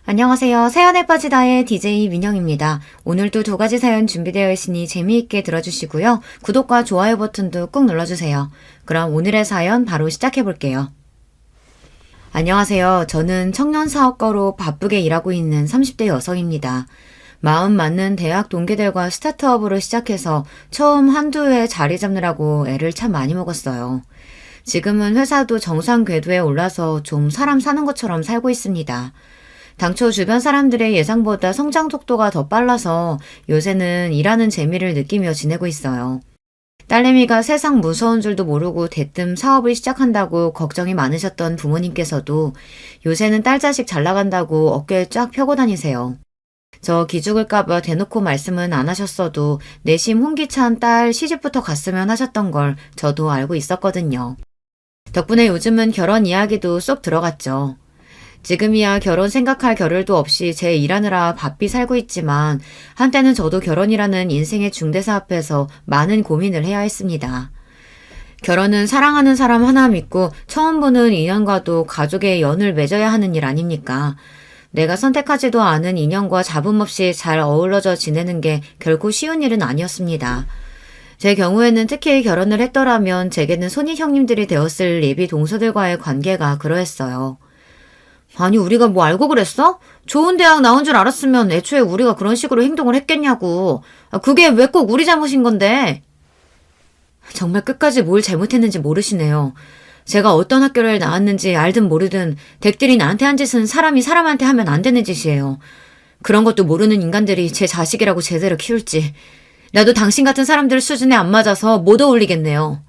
안녕하세요. 사연에 빠지다의 DJ 민영입니다. 오늘도 두 가지 사연 준비되어 있으니 재미있게 들어주시고요. 구독과 좋아요 버튼도 꾹 눌러주세요. 그럼 오늘의 사연 바로 시작해볼게요. 안녕하세요. 저는 청년 사업가로 바쁘게 일하고 있는 30대 여성입니다. 마음 맞는 대학 동기들과 스타트업으로 시작해서 처음 한두 해 자리 잡느라고 애를 참 많이 먹었어요. 지금은 회사도 정상 궤도에 올라서 좀 사람 사는 것처럼 살고 있습니다. 당초 주변 사람들의 예상보다 성장 속도가 더 빨라서 요새는 일하는 재미를 느끼며 지내고 있어요. 딸내미가 세상 무서운 줄도 모르고 대뜸 사업을 시작한다고 걱정이 많으셨던 부모님께서도 요새는 딸 자식 잘 나간다고 어깨 쫙 펴고 다니세요. 저 기죽을까봐 대놓고 말씀은 안 하셨어도 내심 혼기찬 딸 시집부터 갔으면 하셨던 걸 저도 알고 있었거든요. 덕분에 요즘은 결혼 이야기도 쏙 들어갔죠. 지금이야 결혼 생각할 겨를도 없이 제 일하느라 바삐 살고 있지만 한때는 저도 결혼이라는 인생의 중대사 앞에서 많은 고민을 해야 했습니다. 결혼은 사랑하는 사람 하나 믿고 처음 보는 인연과도 가족의 연을 맺어야 하는 일 아닙니까? 내가 선택하지도 않은 인연과 잡음 없이 잘 어우러져 지내는 게 결코 쉬운 일은 아니었습니다. 제 경우에는 특히 결혼을 했더라면 제게는 손이 형님들이 되었을 예비 동서들과의 관계가 그러했어요. 아니 우리가 뭐 알고 그랬어? 좋은 대학 나온 줄 알았으면 애초에 우리가 그런 식으로 행동을 했겠냐고. 그게 왜 꼭 우리 잘못인 건데? 정말 끝까지 뭘 잘못했는지 모르시네요. 제가 어떤 학교를 나왔는지 알든 모르든 댁들이 나한테 한 짓은 사람이 사람한테 하면 안 되는 짓이에요. 그런 것도 모르는 인간들이 제 자식이라고 제대로 키울지. 나도 당신 같은 사람들 수준에 안 맞아서 못 어울리겠네요.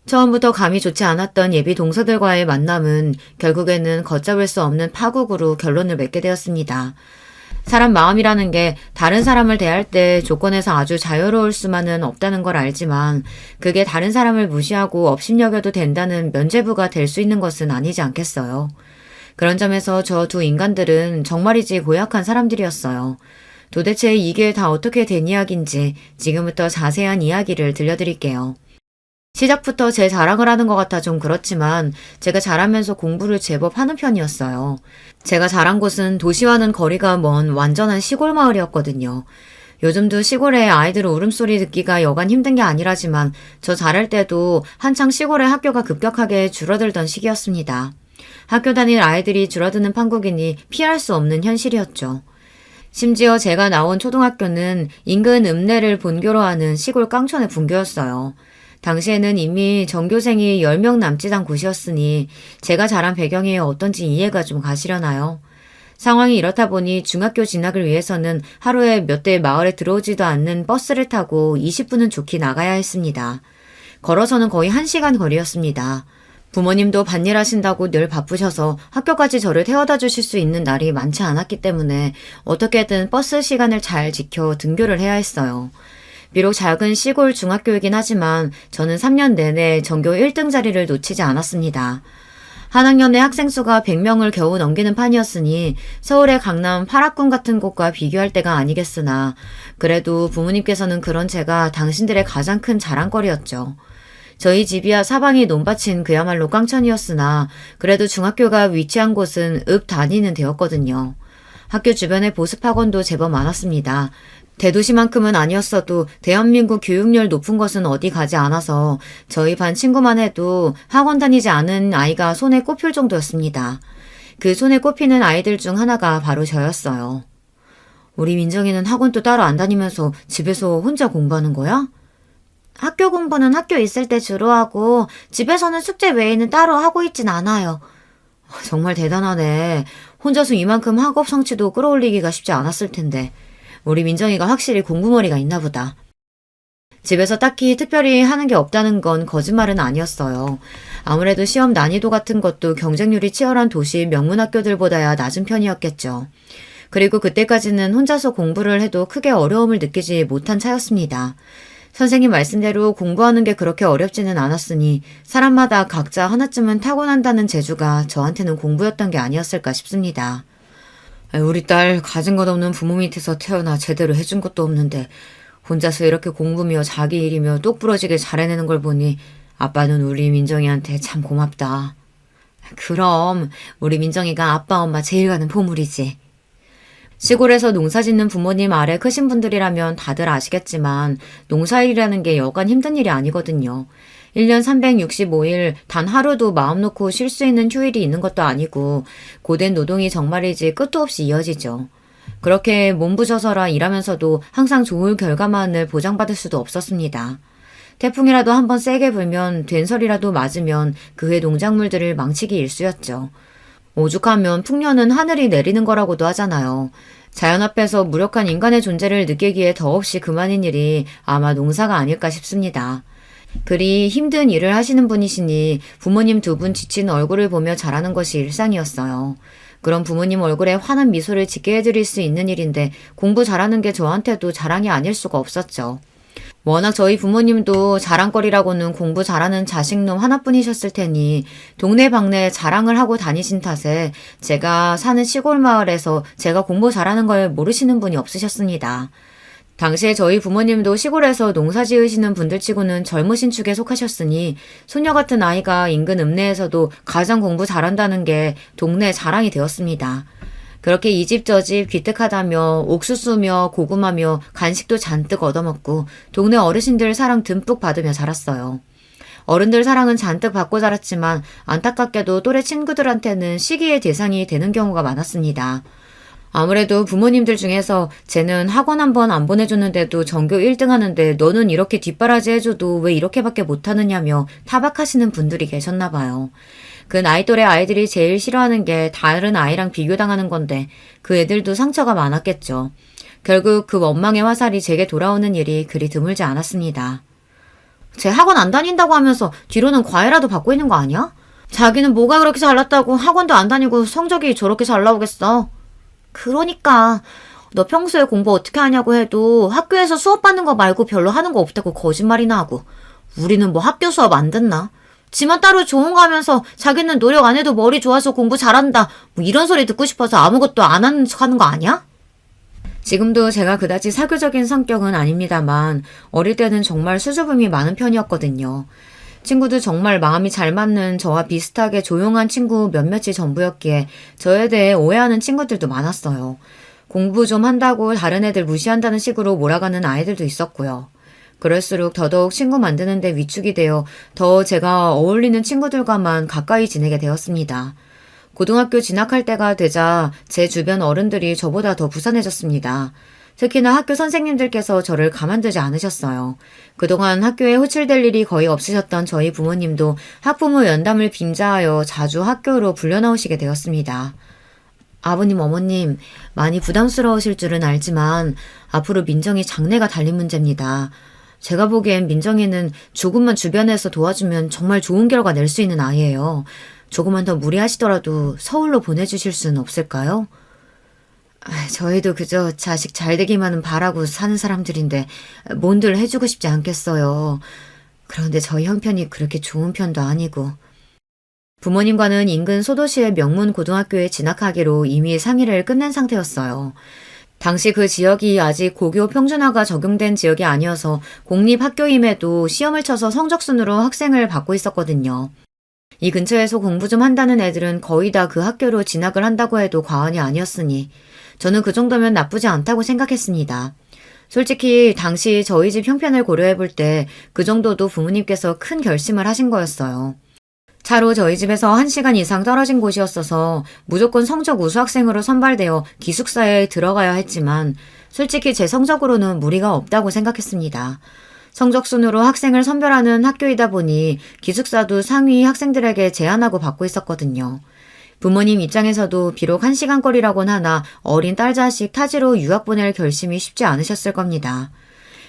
처음부터 감이 좋지 않았던 예비 동서들과의 만남은 결국에는 걷잡을 수 없는 파국으로 결론을 맺게 되었습니다. 사람 마음이라는 게 다른 사람을 대할 때 조건에서 아주 자유로울 수만은 없다는 걸 알지만 그게 다른 사람을 무시하고 업신여겨도 된다는 면죄부가 될 수 있는 것은 아니지 않겠어요. 그런 점에서 저 두 인간들은 정말이지 고약한 사람들이었어요. 도대체 이게 다 어떻게 된 이야기인지 지금부터 자세한 이야기를 들려드릴게요. 시작부터 제 자랑을 하는 것 같아 좀 그렇지만 제가 잘하면서 공부를 제법 하는 편이었어요. 제가 자란 곳은 도시와는 거리가 먼 완전한 시골 마을이었거든요. 요즘도 시골에 아이들 울음소리 듣기가 여간 힘든 게 아니라지만 저 자랄 때도 한창 시골의 학교가 급격하게 줄어들던 시기였습니다. 학교 다닐 아이들이 줄어드는 판국이니 피할 수 없는 현실이었죠. 심지어 제가 나온 초등학교는 인근 읍내를 본교로 하는 시골 깡촌의 분교였어요. 당시에는 이미 전교생이 10명 남짓 한 곳이었으니 제가 자란 배경이 어떤지 이해가 좀 가시려나요? 상황이 이렇다 보니 중학교 진학을 위해서는 하루에 몇 대 마을에 들어오지도 않는 버스를 타고 20분은 좋게 나가야 했습니다. 걸어서는 거의 1시간 거리였습니다. 부모님도 밭일 하신다고 늘 바쁘셔서 학교까지 저를 태워다 주실 수 있는 날이 많지 않았기 때문에 어떻게든 버스 시간을 잘 지켜 등교를 해야 했어요. 비록 작은 시골 중학교이긴 하지만 저는 3년 내내 전교 1등 자리를 놓치지 않았습니다. 한 학년에 학생 수가 100명을 겨우 넘기는 판이었으니 서울의 강남 8학군 같은 곳과 비교할 때가 아니겠으나 그래도 부모님께서는 그런 제가 당신들의 가장 큰 자랑거리였죠. 저희 집이야 사방이 논밭인 그야말로 깡천이었으나 그래도 중학교가 위치한 곳은 읍 단위는 되었거든요. 학교 주변에 보습학원도 제법 많았습니다. 대도시만큼은 아니었어도 대한민국 교육열 높은 것은 어디 가지 않아서 저희 반 친구만 해도 학원 다니지 않은 아이가 손에 꼽힐 정도였습니다. 그 손에 꼽히는 아이들 중 하나가 바로 저였어요. 우리 민정이는 학원도 따로 안 다니면서 집에서 혼자 공부하는 거야? 학교 공부는 학교 있을 때 주로 하고 집에서는 숙제 외에는 따로 하고 있진 않아요. 정말 대단하네. 혼자서 이만큼 학업 성취도 끌어올리기가 쉽지 않았을 텐데. 우리 민정이가 확실히 공부머리가 있나 보다. 집에서 딱히 특별히 하는 게 없다는 건 거짓말은 아니었어요. 아무래도 시험 난이도 같은 것도 경쟁률이 치열한 도시 명문학교들보다야 낮은 편이었겠죠. 그리고 그때까지는 혼자서 공부를 해도 크게 어려움을 느끼지 못한 차였습니다. 선생님 말씀대로 공부하는 게 그렇게 어렵지는 않았으니 사람마다 각자 하나쯤은 타고난다는 재주가 저한테는 공부였던 게 아니었을까 싶습니다. 우리 딸 가진 것 없는 부모 밑에서 태어나 제대로 해준 것도 없는데 혼자서 이렇게 공부며 자기 일이며 똑부러지게 잘해내는 걸 보니 아빠는 우리 민정이한테 참 고맙다. 그럼 우리 민정이가 아빠 엄마 제일 가는 보물이지. 시골에서 농사 짓는 부모님 아래 크신 분들이라면 다들 아시겠지만 농사일이라는 게 여간 힘든 일이 아니거든요. 1년 365일 단 하루도 마음 놓고 쉴 수 있는 휴일이 있는 것도 아니고 고된 노동이 정말이지 끝도 없이 이어지죠. 그렇게 몸부셔서라 일하면서도 항상 좋을 결과만을 보장받을 수도 없었습니다. 태풍이라도 한번 세게 불면 된설이라도 맞으면 그 해 농작물들을 망치기 일쑤였죠. 오죽하면 풍년은 하늘이 내리는 거라고도 하잖아요. 자연 앞에서 무력한 인간의 존재를 느끼기에 더없이 그만인 일이 아마 농사가 아닐까 싶습니다. 그리 힘든 일을 하시는 분이시니 부모님 두 분 지친 얼굴을 보며 자라는 것이 일상이었어요. 그런 부모님 얼굴에 환한 미소를 짓게 해드릴 수 있는 일인데 공부 잘하는 게 저한테도 자랑이 아닐 수가 없었죠. 워낙 저희 부모님도 자랑거리라고는 공부 잘하는 자식놈 하나뿐이셨을 테니 동네방네 자랑을 하고 다니신 탓에 제가 사는 시골 마을에서 제가 공부 잘하는 걸 모르시는 분이 없으셨습니다. 당시에 저희 부모님도 시골에서 농사 지으시는 분들치고는 젊으신 축에 속하셨으니 소녀 같은 아이가 인근 읍내에서도 가장 공부 잘한다는 게 동네 자랑이 되었습니다. 그렇게 이 집 저 집 귀뜩하다며 옥수수며 고구마며 간식도 잔뜩 얻어먹고 동네 어르신들 사랑 듬뿍 받으며 자랐어요. 어른들 사랑은 잔뜩 받고 자랐지만 안타깝게도 또래 친구들한테는 시기의 대상이 되는 경우가 많았습니다. 아무래도 부모님들 중에서 쟤는 학원 한 번 안 보내줬는데도 전교 1등 하는데 너는 이렇게 뒷바라지 해줘도 왜 이렇게밖에 못하느냐며 타박하시는 분들이 계셨나 봐요. 그 나이 또래 아이들이 제일 싫어하는 게 다른 아이랑 비교당하는 건데 그 애들도 상처가 많았겠죠. 결국 그 원망의 화살이 제게 돌아오는 일이 그리 드물지 않았습니다. 쟤 학원 안 다닌다고 하면서 뒤로는 과외라도 받고 있는 거 아니야? 자기는 뭐가 그렇게 잘났다고 학원도 안 다니고 성적이 저렇게 잘 나오겠어. 그러니까 너 평소에 공부 어떻게 하냐고 해도 학교에서 수업 받는 거 말고 별로 하는 거 없다고 거짓말이나 하고 우리는 뭐 학교 수업 안 듣나? 지만 따로 좋은 거 하면서 자기는 노력 안 해도 머리 좋아서 공부 잘한다 뭐 이런 소리 듣고 싶어서 아무것도 안 하는 척 하는 거 아니야? 지금도 제가 그다지 사교적인 성격은 아닙니다만 어릴 때는 정말 수줍음이 많은 편이었거든요. 친구도 정말 마음이 잘 맞는 저와 비슷하게 조용한 친구 몇몇이 전부였기에 저에 대해 오해하는 친구들도 많았어요. 공부 좀 한다고 다른 애들 무시한다는 식으로 몰아가는 아이들도 있었고요. 그럴수록 더더욱 친구 만드는 데 위축이 되어 더 제가 어울리는 친구들과만 가까이 지내게 되었습니다. 고등학교 진학할 때가 되자 제 주변 어른들이 저보다 더 부산해졌습니다. 특히나 학교 선생님들께서 저를 가만두지 않으셨어요. 그동안 학교에 호출될 일이 거의 없으셨던 저희 부모님도 학부모 연담을 빙자하여 자주 학교로 불려나오시게 되었습니다. 아버님, 어머님, 많이 부담스러우실 줄은 알지만 앞으로 민정이 장래가 달린 문제입니다. 제가 보기엔 민정이는 조금만 주변에서 도와주면 정말 좋은 결과 낼 수 있는 아이예요. 조금만 더 무리하시더라도 서울로 보내주실 수는 없을까요? 저희도 그저 자식 잘 되기만은 바라고 사는 사람들인데 뭔들 해주고 싶지 않겠어요. 그런데 저희 형편이 그렇게 좋은 편도 아니고. 부모님과는 인근 소도시의 명문 고등학교에 진학하기로 이미 상의를 끝낸 상태였어요. 당시 그 지역이 아직 고교 평준화가 적용된 지역이 아니어서 공립학교임에도 시험을 쳐서 성적순으로 학생을 받고 있었거든요. 이 근처에서 공부 좀 한다는 애들은 거의 다 그 학교로 진학을 한다고 해도 과언이 아니었으니 저는 그 정도면 나쁘지 않다고 생각했습니다. 솔직히 당시 저희 집 형편을 고려해 볼 때 그 정도도 부모님께서 큰 결심을 하신 거였어요. 차로 저희 집에서 1시간 이상 떨어진 곳이었어서 무조건 성적 우수 학생으로 선발되어 기숙사에 들어가야 했지만 솔직히 제 성적으로는 무리가 없다고 생각했습니다. 성적 순으로 학생을 선별하는 학교이다 보니 기숙사도 상위 학생들에게 제한하고 받고 있었거든요. 부모님 입장에서도 비록 1시간 거리라곤 하나 어린 딸 자식 타지로 유학 보낼 결심이 쉽지 않으셨을 겁니다.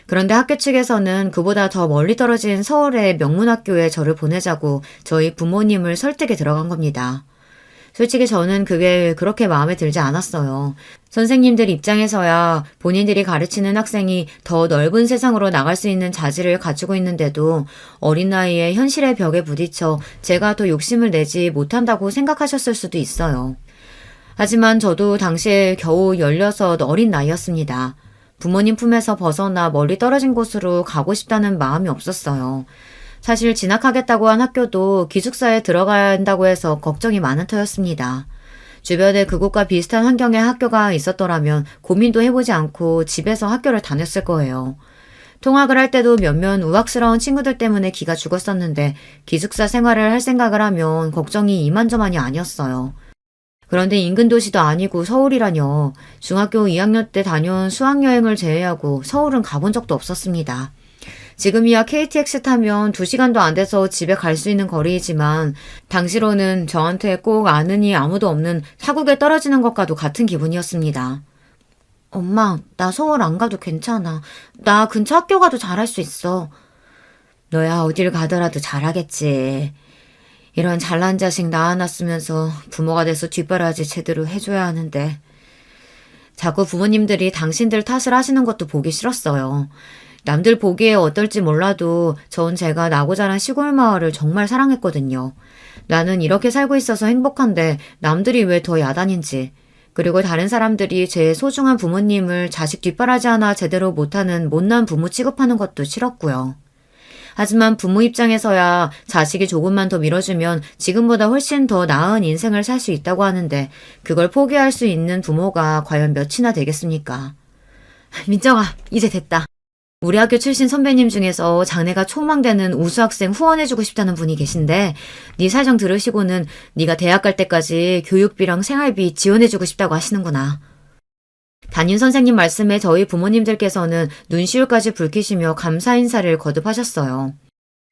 그런데 학교 측에서는 그보다 더 멀리 떨어진 서울의 명문학교에 저를 보내자고 저희 부모님을 설득에 들어간 겁니다. 솔직히 저는 그게 그렇게 마음에 들지 않았어요. 선생님들 입장에서야 본인들이 가르치는 학생이 더 넓은 세상으로 나갈 수 있는 자질을 갖추고 있는데도 어린 나이에 현실의 벽에 부딪혀 제가 더 욕심을 내지 못한다고 생각하셨을 수도 있어요. 하지만 저도 당시에 겨우 16 어린 나이였습니다. 부모님 품에서 벗어나 멀리 떨어진 곳으로 가고 싶다는 마음이 없었어요. 사실 진학하겠다고 한 학교도 기숙사에 들어가야 한다고 해서 걱정이 많은 터였습니다. 주변에 그곳과 비슷한 환경의 학교가 있었더라면 고민도 해보지 않고 집에서 학교를 다녔을 거예요. 통학을 할 때도 몇몇 우악스러운 친구들 때문에 기가 죽었었는데 기숙사 생활을 할 생각을 하면 걱정이 이만저만이 아니었어요. 그런데 인근 도시도 아니고 서울이라뇨. 중학교 2학년 때 다녀온 수학여행을 제외하고 서울은 가본 적도 없었습니다. 지금이야 KTX 타면 2시간도 안 돼서 집에 갈 수 있는 거리이지만 당시로는 저한테 꼭 아느니 아무도 없는 타국에 떨어지는 것과도 같은 기분이었습니다. 엄마, 나 서울 안 가도 괜찮아. 나 근처 학교 가도 잘할 수 있어. 너야 어딜 가더라도 잘하겠지. 이런 잘난 자식 낳아놨으면서 부모가 돼서 뒷바라지 제대로 해줘야 하는데. 자꾸 부모님들이 당신들 탓을 하시는 것도 보기 싫었어요. 남들 보기에 어떨지 몰라도 전 제가 나고 자란 시골 마을을 정말 사랑했거든요. 나는 이렇게 살고 있어서 행복한데 남들이 왜 더 야단인지. 그리고 다른 사람들이 제 소중한 부모님을 자식 뒷바라지 하나 제대로 못하는 못난 부모 취급하는 것도 싫었고요. 하지만 부모 입장에서야 자식이 조금만 더 밀어주면 지금보다 훨씬 더 나은 인생을 살 수 있다고 하는데 그걸 포기할 수 있는 부모가 과연 몇이나 되겠습니까? 민정아, 이제 됐다. 우리 학교 출신 선배님 중에서 장래가 촉망되는 우수학생 후원해주고 싶다는 분이 계신데 네 사정 들으시고는 네가 대학 갈 때까지 교육비랑 생활비 지원해주고 싶다고 하시는구나. 담임 선생님 말씀에 저희 부모님들께서는 눈시울까지 붉히시며 감사 인사를 거듭하셨어요.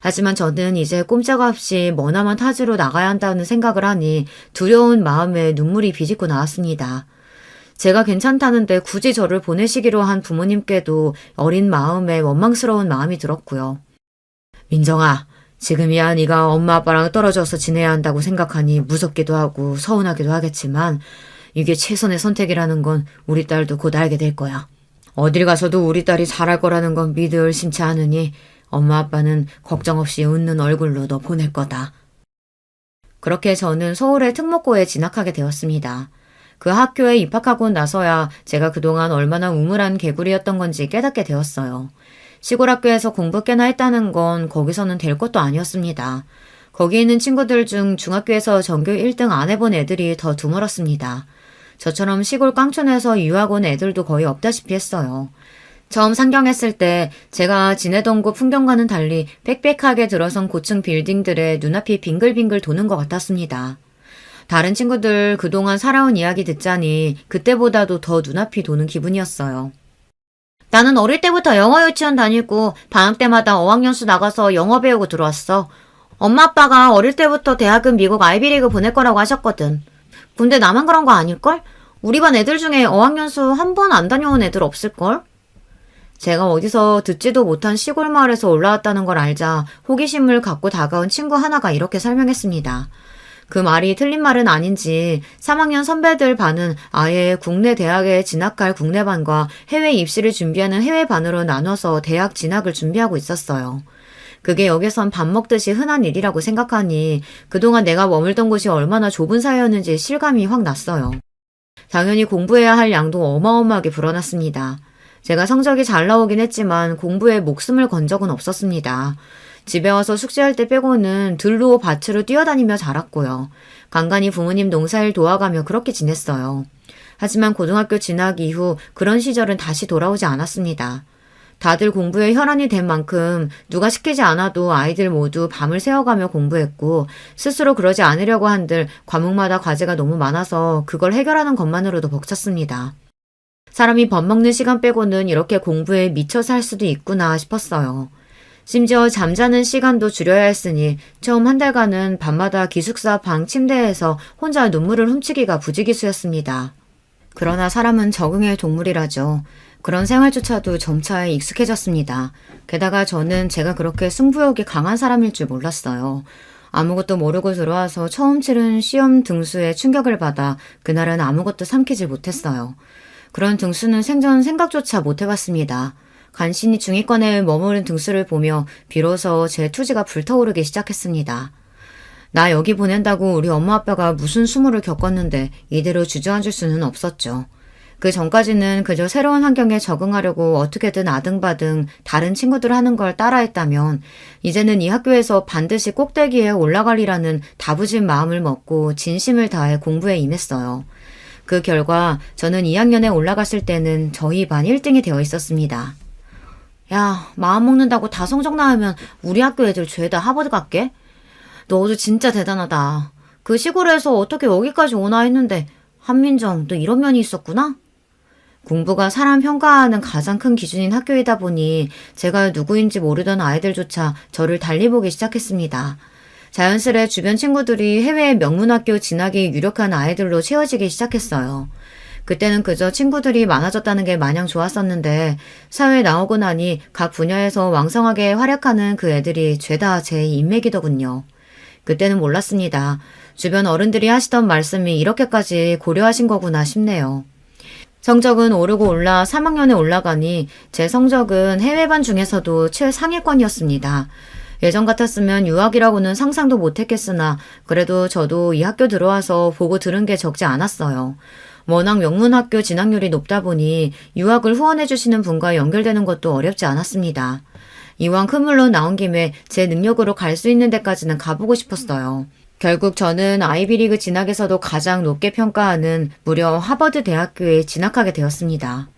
하지만 저는 이제 꼼짝없이 머나먼 타지로 나가야 한다는 생각을 하니 두려운 마음에 눈물이 비집고 나왔습니다. 제가 괜찮다는데 굳이 저를 보내시기로 한 부모님께도 어린 마음에 원망스러운 마음이 들었고요. 민정아, 지금이야 네가 엄마 아빠랑 떨어져서 지내야 한다고 생각하니 무섭기도 하고 서운하기도 하겠지만 이게 최선의 선택이라는 건 우리 딸도 곧 알게 될 거야. 어딜 가서도 우리 딸이 잘할 거라는 건 믿을 의심치 않으니 엄마 아빠는 걱정 없이 웃는 얼굴로 너 보낼 거다. 그렇게 저는 서울의 특목고에 진학하게 되었습니다. 그 학교에 입학하고 나서야 제가 그동안 얼마나 우물한 개구리였던 건지 깨닫게 되었어요. 시골 학교에서 공부 꽤나 했다는 건 거기서는 될 것도 아니었습니다. 거기 있는 친구들 중 중학교에서 전교 1등 안 해본 애들이 더 드물었습니다. 저처럼 시골 깡촌에서 유학 온 애들도 거의 없다시피 했어요. 처음 상경했을 때 제가 지내던 곳 풍경과는 달리 빽빽하게 들어선 고층 빌딩들의 눈앞이 빙글빙글 도는 것 같았습니다. 다른 친구들 그동안 살아온 이야기 듣자니 그때보다도 더 눈앞이 도는 기분이었어요. 나는 어릴 때부터 영어 유치원 다니고 방학 때마다 어학연수 나가서 영어 배우고 들어왔어. 엄마 아빠가 어릴 때부터 대학은 미국 아이비리그 보낼 거라고 하셨거든. 근데 나만 그런 거 아닐걸? 우리 반 애들 중에 어학연수 한 번 안 다녀온 애들 없을걸? 제가 어디서 듣지도 못한 시골 마을에서 올라왔다는 걸 알자 호기심을 갖고 다가온 친구 하나가 이렇게 설명했습니다. 그 말이 틀린 말은 아닌지 3학년 선배들 반은 아예 국내 대학에 진학할 국내반과 해외 입시를 준비하는 해외반으로 나눠서 대학 진학을 준비하고 있었어요. 그게 여기선 밥 먹듯이 흔한 일이라고 생각하니 그동안 내가 머물던 곳이 얼마나 좁은 사이였는지 실감이 확 났어요. 당연히 공부해야 할 양도 어마어마하게 불어났습니다. 제가 성적이 잘 나오긴 했지만 공부에 목숨을 건 적은 없었습니다. 집에 와서 숙제할 때 빼고는 들로 밭으로 뛰어다니며 자랐고요. 간간히 부모님 농사일 도와가며 그렇게 지냈어요. 하지만 고등학교 진학 이후 그런 시절은 다시 돌아오지 않았습니다. 다들 공부에 혈안이 된 만큼 누가 시키지 않아도 아이들 모두 밤을 새워가며 공부했고 스스로 그러지 않으려고 한들 과목마다 과제가 너무 많아서 그걸 해결하는 것만으로도 벅찼습니다. 사람이 밥 먹는 시간 빼고는 이렇게 공부에 미쳐 살 수도 있구나 싶었어요. 심지어 잠자는 시간도 줄여야 했으니 처음 한 달간은 밤마다 기숙사 방 침대에서 혼자 눈물을 훔치기가 부지기수였습니다. 그러나 사람은 적응의 동물이라죠. 그런 생활조차도 점차 익숙해졌습니다. 게다가 저는 제가 그렇게 승부욕이 강한 사람일 줄 몰랐어요. 아무것도 모르고 들어와서 처음 치른 시험 등수에 충격을 받아 그날은 아무것도 삼키질 못했어요. 그런 등수는 생전 생각조차 못 해봤습니다. 간신히 중위권에 머무른 등수를 보며 비로소 제 투지가 불타오르기 시작했습니다. 나 여기 보낸다고 우리 엄마 아빠가 무슨 수모를 겪었는데 이대로 주저앉을 수는 없었죠. 그 전까지는 그저 새로운 환경에 적응하려고 어떻게든 아등바등 다른 친구들 하는 걸 따라했다면 이제는 이 학교에서 반드시 꼭대기에 올라가리라는 다부진 마음을 먹고 진심을 다해 공부에 임했어요. 그 결과 저는 2학년에 올라갔을 때는 저희 반 1등이 되어 있었습니다. 야, 마음 먹는다고 다 성적 나으면 우리 학교 애들 죄다 하버드 갈게? 너도 진짜 대단하다. 그 시골에서 어떻게 여기까지 오나 했는데 한민정, 너 이런 면이 있었구나? 공부가 사람 평가하는 가장 큰 기준인 학교이다 보니 제가 누구인지 모르던 아이들조차 저를 달리 보기 시작했습니다. 자연스레 주변 친구들이 해외 명문학교 진학이 유력한 아이들로 채워지기 시작했어요. 그때는 그저 친구들이 많아졌다는 게 마냥 좋았었는데 사회에 나오고 나니 각 분야에서 왕성하게 활약하는 그 애들이 죄다 제 인맥이더군요. 그때는 몰랐습니다. 주변 어른들이 하시던 말씀이 이렇게까지 고려하신 거구나 싶네요. 성적은 오르고 올라 3학년에 올라가니 제 성적은 해외반 중에서도 최상위권이었습니다. 예전 같았으면 유학이라고는 상상도 못했겠으나 그래도 저도 이 학교 들어와서 보고 들은 게 적지 않았어요. 워낙 명문학교 진학률이 높다 보니 유학을 후원해 주시는 분과 연결되는 것도 어렵지 않았습니다. 이왕 큰 물로 나온 김에 제 능력으로 갈 수 있는 데까지는 가보고 싶었어요. 결국 저는 아이비리그 진학에서도 가장 높게 평가하는 무려 하버드 대학교에 진학하게 되었습니다.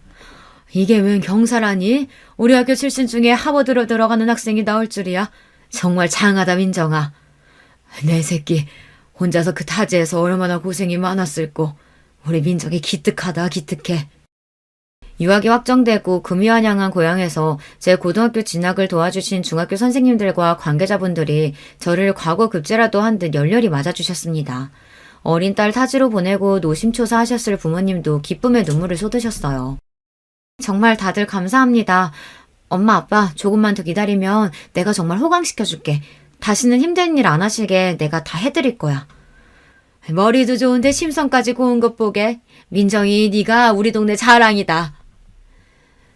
이게 웬 경사라니? 우리 학교 출신 중에 하버드로 들어가는 학생이 나올 줄이야. 정말 장하다 민정아. 내 새끼 혼자서 그 타지에서 얼마나 고생이 많았을꼬. 우리 민정이 기특하다 기특해. 유학이 확정되고 금유한양한 고향에서 제 고등학교 진학을 도와주신 중학교 선생님들과 관계자분들이 저를 과거 급제라도 한 듯 열렬히 맞아주셨습니다. 어린 딸 타지로 보내고 노심초사하셨을 부모님도 기쁨의 눈물을 쏟으셨어요. 정말 다들 감사합니다. 엄마 아빠 조금만 더 기다리면 내가 정말 호강시켜줄게. 다시는 힘든 일 안 하시게 내가 다 해드릴 거야. 머리도 좋은데 심성까지 고운 것 보게. 민정이 네가 우리 동네 자랑이다.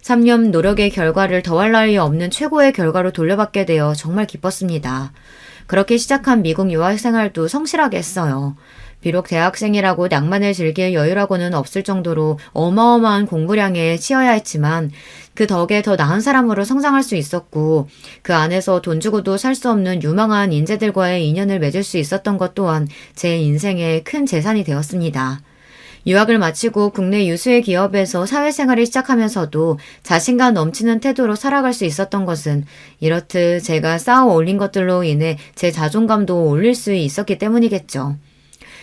3년 노력의 결과를 더할 나위 없는 최고의 결과로 돌려받게 되어 정말 기뻤습니다. 그렇게 시작한 미국 유학 생활도 성실하게 했어요. 비록 대학생이라고 낭만을 즐길 여유라고는 없을 정도로 어마어마한 공부량에 치여야 했지만 그 덕에 더 나은 사람으로 성장할 수 있었고 그 안에서 돈 주고도 살 수 없는 유망한 인재들과의 인연을 맺을 수 있었던 것 또한 제 인생의 큰 재산이 되었습니다. 유학을 마치고 국내 유수의 기업에서 사회생활을 시작하면서도 자신감 넘치는 태도로 살아갈 수 있었던 것은 이렇듯 제가 쌓아 올린 것들로 인해 제 자존감도 올릴 수 있었기 때문이겠죠.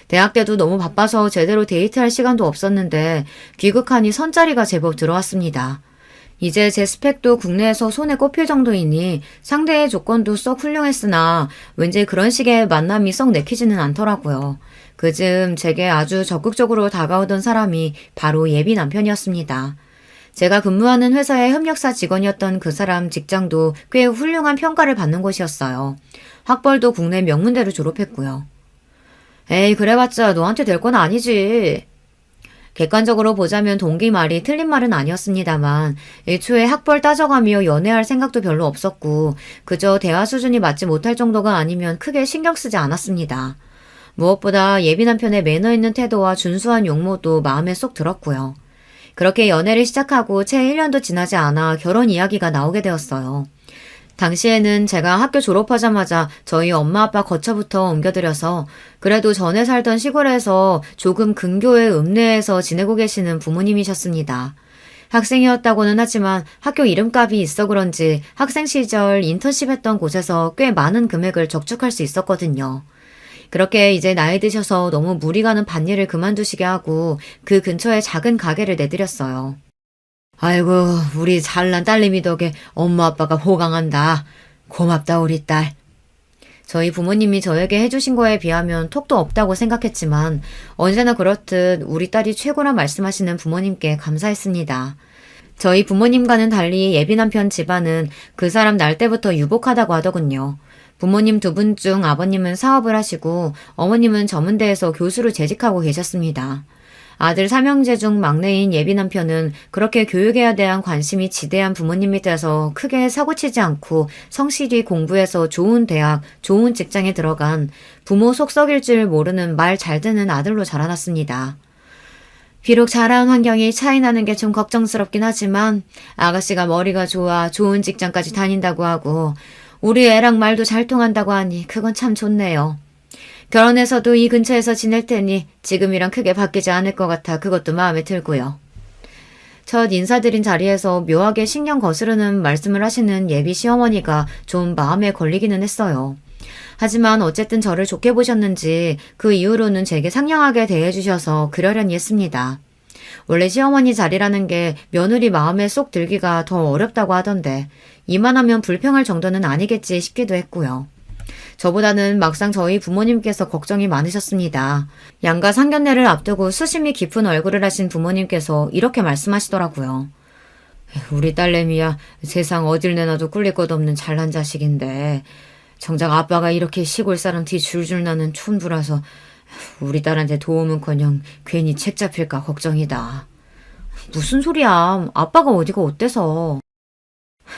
대학 때도 너무 바빠서 제대로 데이트할 시간도 없었는데 귀국하니 선자리가 제법 들어왔습니다. 이제 제 스펙도 국내에서 손에 꼽힐 정도이니 상대의 조건도 썩 훌륭했으나 왠지 그런 식의 만남이 썩 내키지는 않더라고요. 그즈음 제게 아주 적극적으로 다가오던 사람이 바로 예비 남편이었습니다. 제가 근무하는 회사의 협력사 직원이었던 그 사람 직장도 꽤 훌륭한 평가를 받는 곳이었어요. 학벌도 국내 명문대로 졸업했고요. 에이 그래봤자 너한테 될 건 아니지. 객관적으로 보자면 동기 말이 틀린 말은 아니었습니다만 애초에 학벌 따져가며 연애할 생각도 별로 없었고 그저 대화 수준이 맞지 못할 정도가 아니면 크게 신경 쓰지 않았습니다. 무엇보다 예비 남편의 매너 있는 태도와 준수한 용모도 마음에 쏙 들었고요. 그렇게 연애를 시작하고 채 1년도 지나지 않아 결혼 이야기가 나오게 되었어요. 당시에는 제가 학교 졸업하자마자 저희 엄마 아빠 거처부터 옮겨드려서 그래도 전에 살던 시골에서 조금 근교의 읍내에서 지내고 계시는 부모님이셨습니다. 학생이었다고는 하지만 학교 이름값이 있어 그런지 학생 시절 인턴십 했던 곳에서 꽤 많은 금액을 적축할 수 있었거든요. 그렇게 이제 나이 드셔서 너무 무리 가는 밭일을 그만두시게 하고 그 근처에 작은 가게를 내드렸어요. 아이고 우리 잘난 딸내미 덕에 엄마 아빠가 호강한다. 고맙다 우리 딸. 저희 부모님이 저에게 해주신 거에 비하면 톡도 없다고 생각했지만 언제나 그렇듯 우리 딸이 최고라 말씀하시는 부모님께 감사했습니다. 저희 부모님과는 달리 예비 남편 집안은 그 사람 날 때부터 유복하다고 하더군요. 부모님 두 분 중 아버님은 사업을 하시고 어머님은 전문대에서 교수로 재직하고 계셨습니다. 아들 삼형제 중 막내인 예비 남편은 그렇게 교육에 대한 관심이 지대한 부모님 밑에서 크게 사고치지 않고 성실히 공부해서 좋은 대학, 좋은 직장에 들어간 부모 속 썩일 줄 모르는 말 잘 듣는 아들로 자라났습니다. 비록 자라온 환경이 차이 나는 게 좀 걱정스럽긴 하지만 아가씨가 머리가 좋아 좋은 직장까지 다닌다고 하고 우리 애랑 말도 잘 통한다고 하니 그건 참 좋네요. 결혼해서도 이 근처에서 지낼 테니 지금이랑 크게 바뀌지 않을 것 같아 그것도 마음에 들고요. 첫 인사드린 자리에서 묘하게 신경 거스르는 말씀을 하시는 예비 시어머니가 좀 마음에 걸리기는 했어요. 하지만 어쨌든 저를 좋게 보셨는지 그 이후로는 제게 상냥하게 대해주셔서 그러려니 했습니다. 원래 시어머니 자리라는 게 며느리 마음에 쏙 들기가 더 어렵다고 하던데 이만하면 불평할 정도는 아니겠지 싶기도 했고요. 저보다는 막상 저희 부모님께서 걱정이 많으셨습니다. 양가 상견례를 앞두고 수심이 깊은 얼굴을 하신 부모님께서 이렇게 말씀하시더라고요. 우리 딸내미야 세상 어딜 내놔도 꿀릴 것 없는 잘난 자식인데 정작 아빠가 이렇게 시골 사람 뒤 줄줄 나는 촌부라서 우리 딸한테 도움은커녕 괜히 책 잡힐까 걱정이다. 무슨 소리야. 아빠가 어디가 어때서.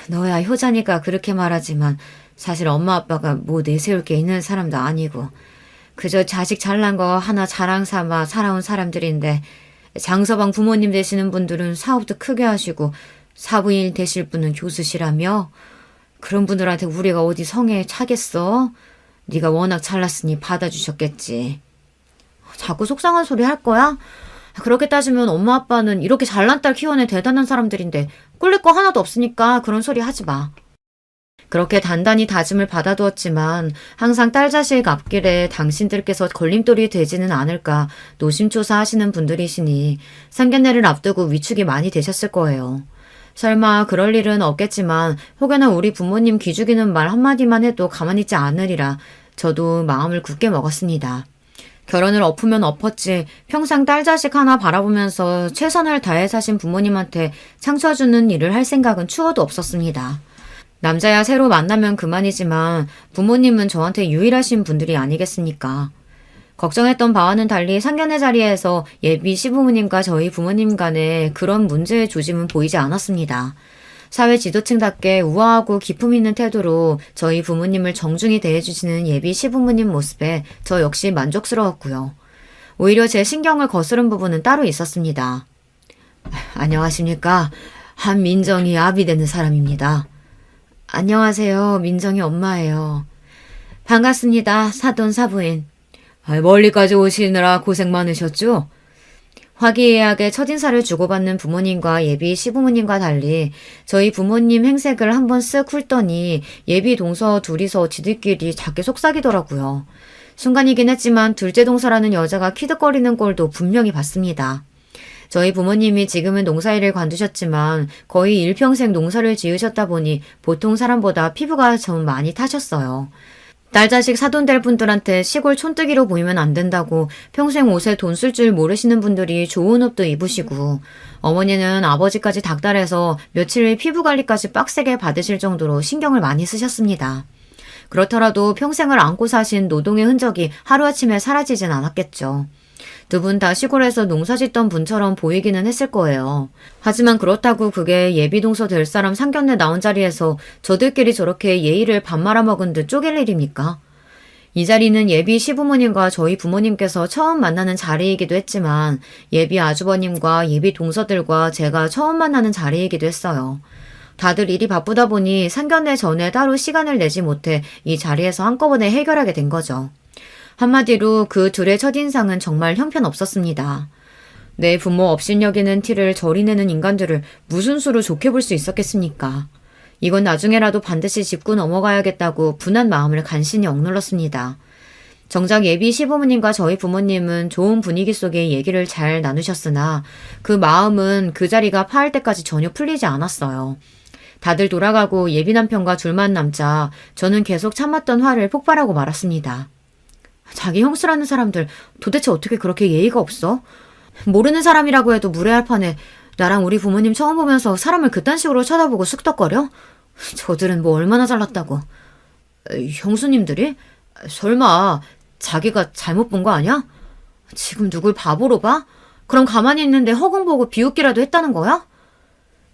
너야 효자니까 그렇게 말하지만 사실 엄마 아빠가 뭐 내세울 게 있는 사람도 아니고 그저 자식 잘난 거 하나 자랑 삼아 살아온 사람들인데 장서방 부모님 되시는 분들은 사업도 크게 하시고 사부인 되실 분은 교수시라며 그런 분들한테 우리가 어디 성에 차겠어? 네가 워낙 잘났으니 받아주셨겠지. 자꾸 속상한 소리 할 거야? 그렇게 따지면 엄마 아빠는 이렇게 잘난 딸 키워낸 대단한 사람들인데 꿀릴 거 하나도 없으니까 그런 소리 하지 마. 그렇게 단단히 다짐을 받아두었지만 항상 딸 자식 앞길에 당신들께서 걸림돌이 되지는 않을까 노심초사하시는 분들이시니 상견례를 앞두고 위축이 많이 되셨을 거예요. 설마 그럴 일은 없겠지만 혹여나 우리 부모님 기죽이는 말 한마디만 해도 가만히 있지 않으리라 저도 마음을 굳게 먹었습니다. 결혼을 엎으면 엎었지 평생 딸 자식 하나 바라보면서 최선을 다해 사신 부모님한테 상처 주는 일을 할 생각은 추워도 없었습니다. 남자야 새로 만나면 그만이지만 부모님은 저한테 유일하신 분들이 아니겠습니까? 걱정했던 바와는 달리 상견례 자리에서 예비 시부모님과 저희 부모님 간에 그런 문제의 조짐은 보이지 않았습니다. 사회 지도층답게 우아하고 기품 있는 태도로 저희 부모님을 정중히 대해주시는 예비 시부모님 모습에 저 역시 만족스러웠고요. 오히려 제 신경을 거스른 부분은 따로 있었습니다. 안녕하십니까. 한민정이 아비 되는 사람입니다. 안녕하세요. 민정이 엄마예요. 반갑습니다. 사돈 사부인. 멀리까지 오시느라 고생 많으셨죠? 화기애애하게 첫인사를 주고받는 부모님과 예비 시부모님과 달리 저희 부모님 행색을 한번 쓱 훑더니 예비 동서 둘이서 지들끼리 작게 속삭이더라고요. 순간이긴 했지만 둘째 동서라는 여자가 키득거리는 꼴도 분명히 봤습니다. 저희 부모님이 지금은 농사일을 관두셨지만 거의 일평생 농사를 지으셨다 보니 보통 사람보다 피부가 좀 많이 타셨어요. 딸 자식 사돈될 분들한테 시골 촌뜨기로 보이면 안 된다고 평생 옷에 돈 쓸 줄 모르시는 분들이 좋은 옷도 입으시고 어머니는 아버지까지 닥달해서 며칠 피부 관리까지 빡세게 받으실 정도로 신경을 많이 쓰셨습니다. 그렇더라도 평생을 안고 사신 노동의 흔적이 하루아침에 사라지진 않았겠죠. 두 분 다 시골에서 농사 짓던 분처럼 보이기는 했을 거예요. 하지만 그렇다고 그게 예비동서 될 사람 상견례 나온 자리에서 저들끼리 저렇게 예의를 밥 말아먹은 듯 쪼갤 일입니까? 이 자리는 예비 시부모님과 저희 부모님께서 처음 만나는 자리이기도 했지만 예비 아주버님과 예비 동서들과 제가 처음 만나는 자리이기도 했어요. 다들 일이 바쁘다 보니 상견례 전에 따로 시간을 내지 못해 이 자리에서 한꺼번에 해결하게 된 거죠. 한마디로 그 둘의 첫인상은 정말 형편없었습니다. 내 부모 업신여기는 티를 저리 내는 인간들을 무슨 수로 좋게 볼 수 있었겠습니까? 이건 나중에라도 반드시 짚고 넘어가야겠다고 분한 마음을 간신히 억눌렀습니다. 정작 예비 시부모님과 저희 부모님은 좋은 분위기 속에 얘기를 잘 나누셨으나 그 마음은 그 자리가 파할 때까지 전혀 풀리지 않았어요. 다들 돌아가고 예비 남편과 둘만 남자 저는 계속 참았던 화를 폭발하고 말았습니다. 자기 형수라는 사람들 도대체 어떻게 그렇게 예의가 없어? 모르는 사람이라고 해도 무례할 판에 나랑 우리 부모님 처음 보면서 사람을 그딴 식으로 쳐다보고 쑥덕거려? 저들은 뭐 얼마나 잘났다고. 형수님들이? 설마 자기가 잘못 본 거 아니야? 지금 누굴 바보로 봐? 그럼 가만히 있는데 허공 보고 비웃기라도 했다는 거야?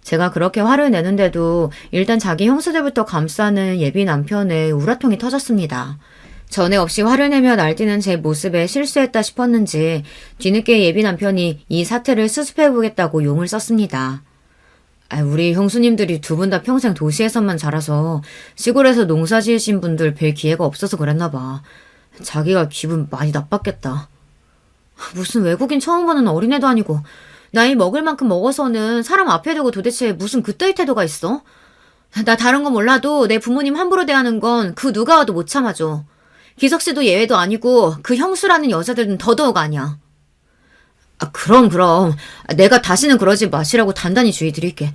제가 그렇게 화를 내는데도 일단 자기 형수들부터 감싸는 예비 남편의 우라통이 터졌습니다. 전에 없이 화를 내며 날뛰는 제 모습에 실수했다 싶었는지 뒤늦게 예비 남편이 이 사태를 수습해보겠다고 용을 썼습니다. 우리 형수님들이 두 분 다 평생 도시에서만 자라서 시골에서 농사 지으신 분들 뵐 기회가 없어서 그랬나 봐. 자기가 기분 많이 나빴겠다. 무슨 외국인 처음 보는 어린애도 아니고 나이 먹을 만큼 먹어서는 사람 앞에 두고 도대체 무슨 그따위 태도가 있어? 나 다른 건 몰라도 내 부모님 함부로 대하는 건 그 누가 와도 못 참아줘. 기석 씨도 예외도 아니고 그 형수라는 여자들은 더더욱 아니야. 그럼. 내가 다시는 그러지 마시라고 단단히 주의 드릴게.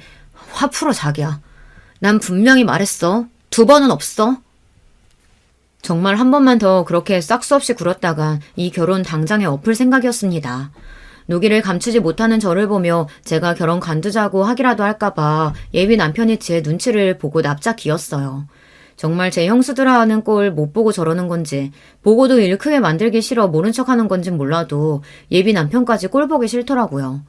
화 풀어 자기야. 난 분명히 말했어. 2번은 없어. 정말 한 번만 더 그렇게 싹수 없이 굴었다간 이 결혼 당장에 엎을 생각이었습니다. 노기를 감추지 못하는 저를 보며 제가 결혼 관두자고 하기라도 할까봐 예비 남편이 제 눈치를 보고 납작 기었어요. 정말 제 형수들아 하는 꼴 못 보고 저러는 건지 보고도 일 크게 만들기 싫어 모른 척하는 건진 몰라도 예비 남편까지 꼴 보기 싫더라고요.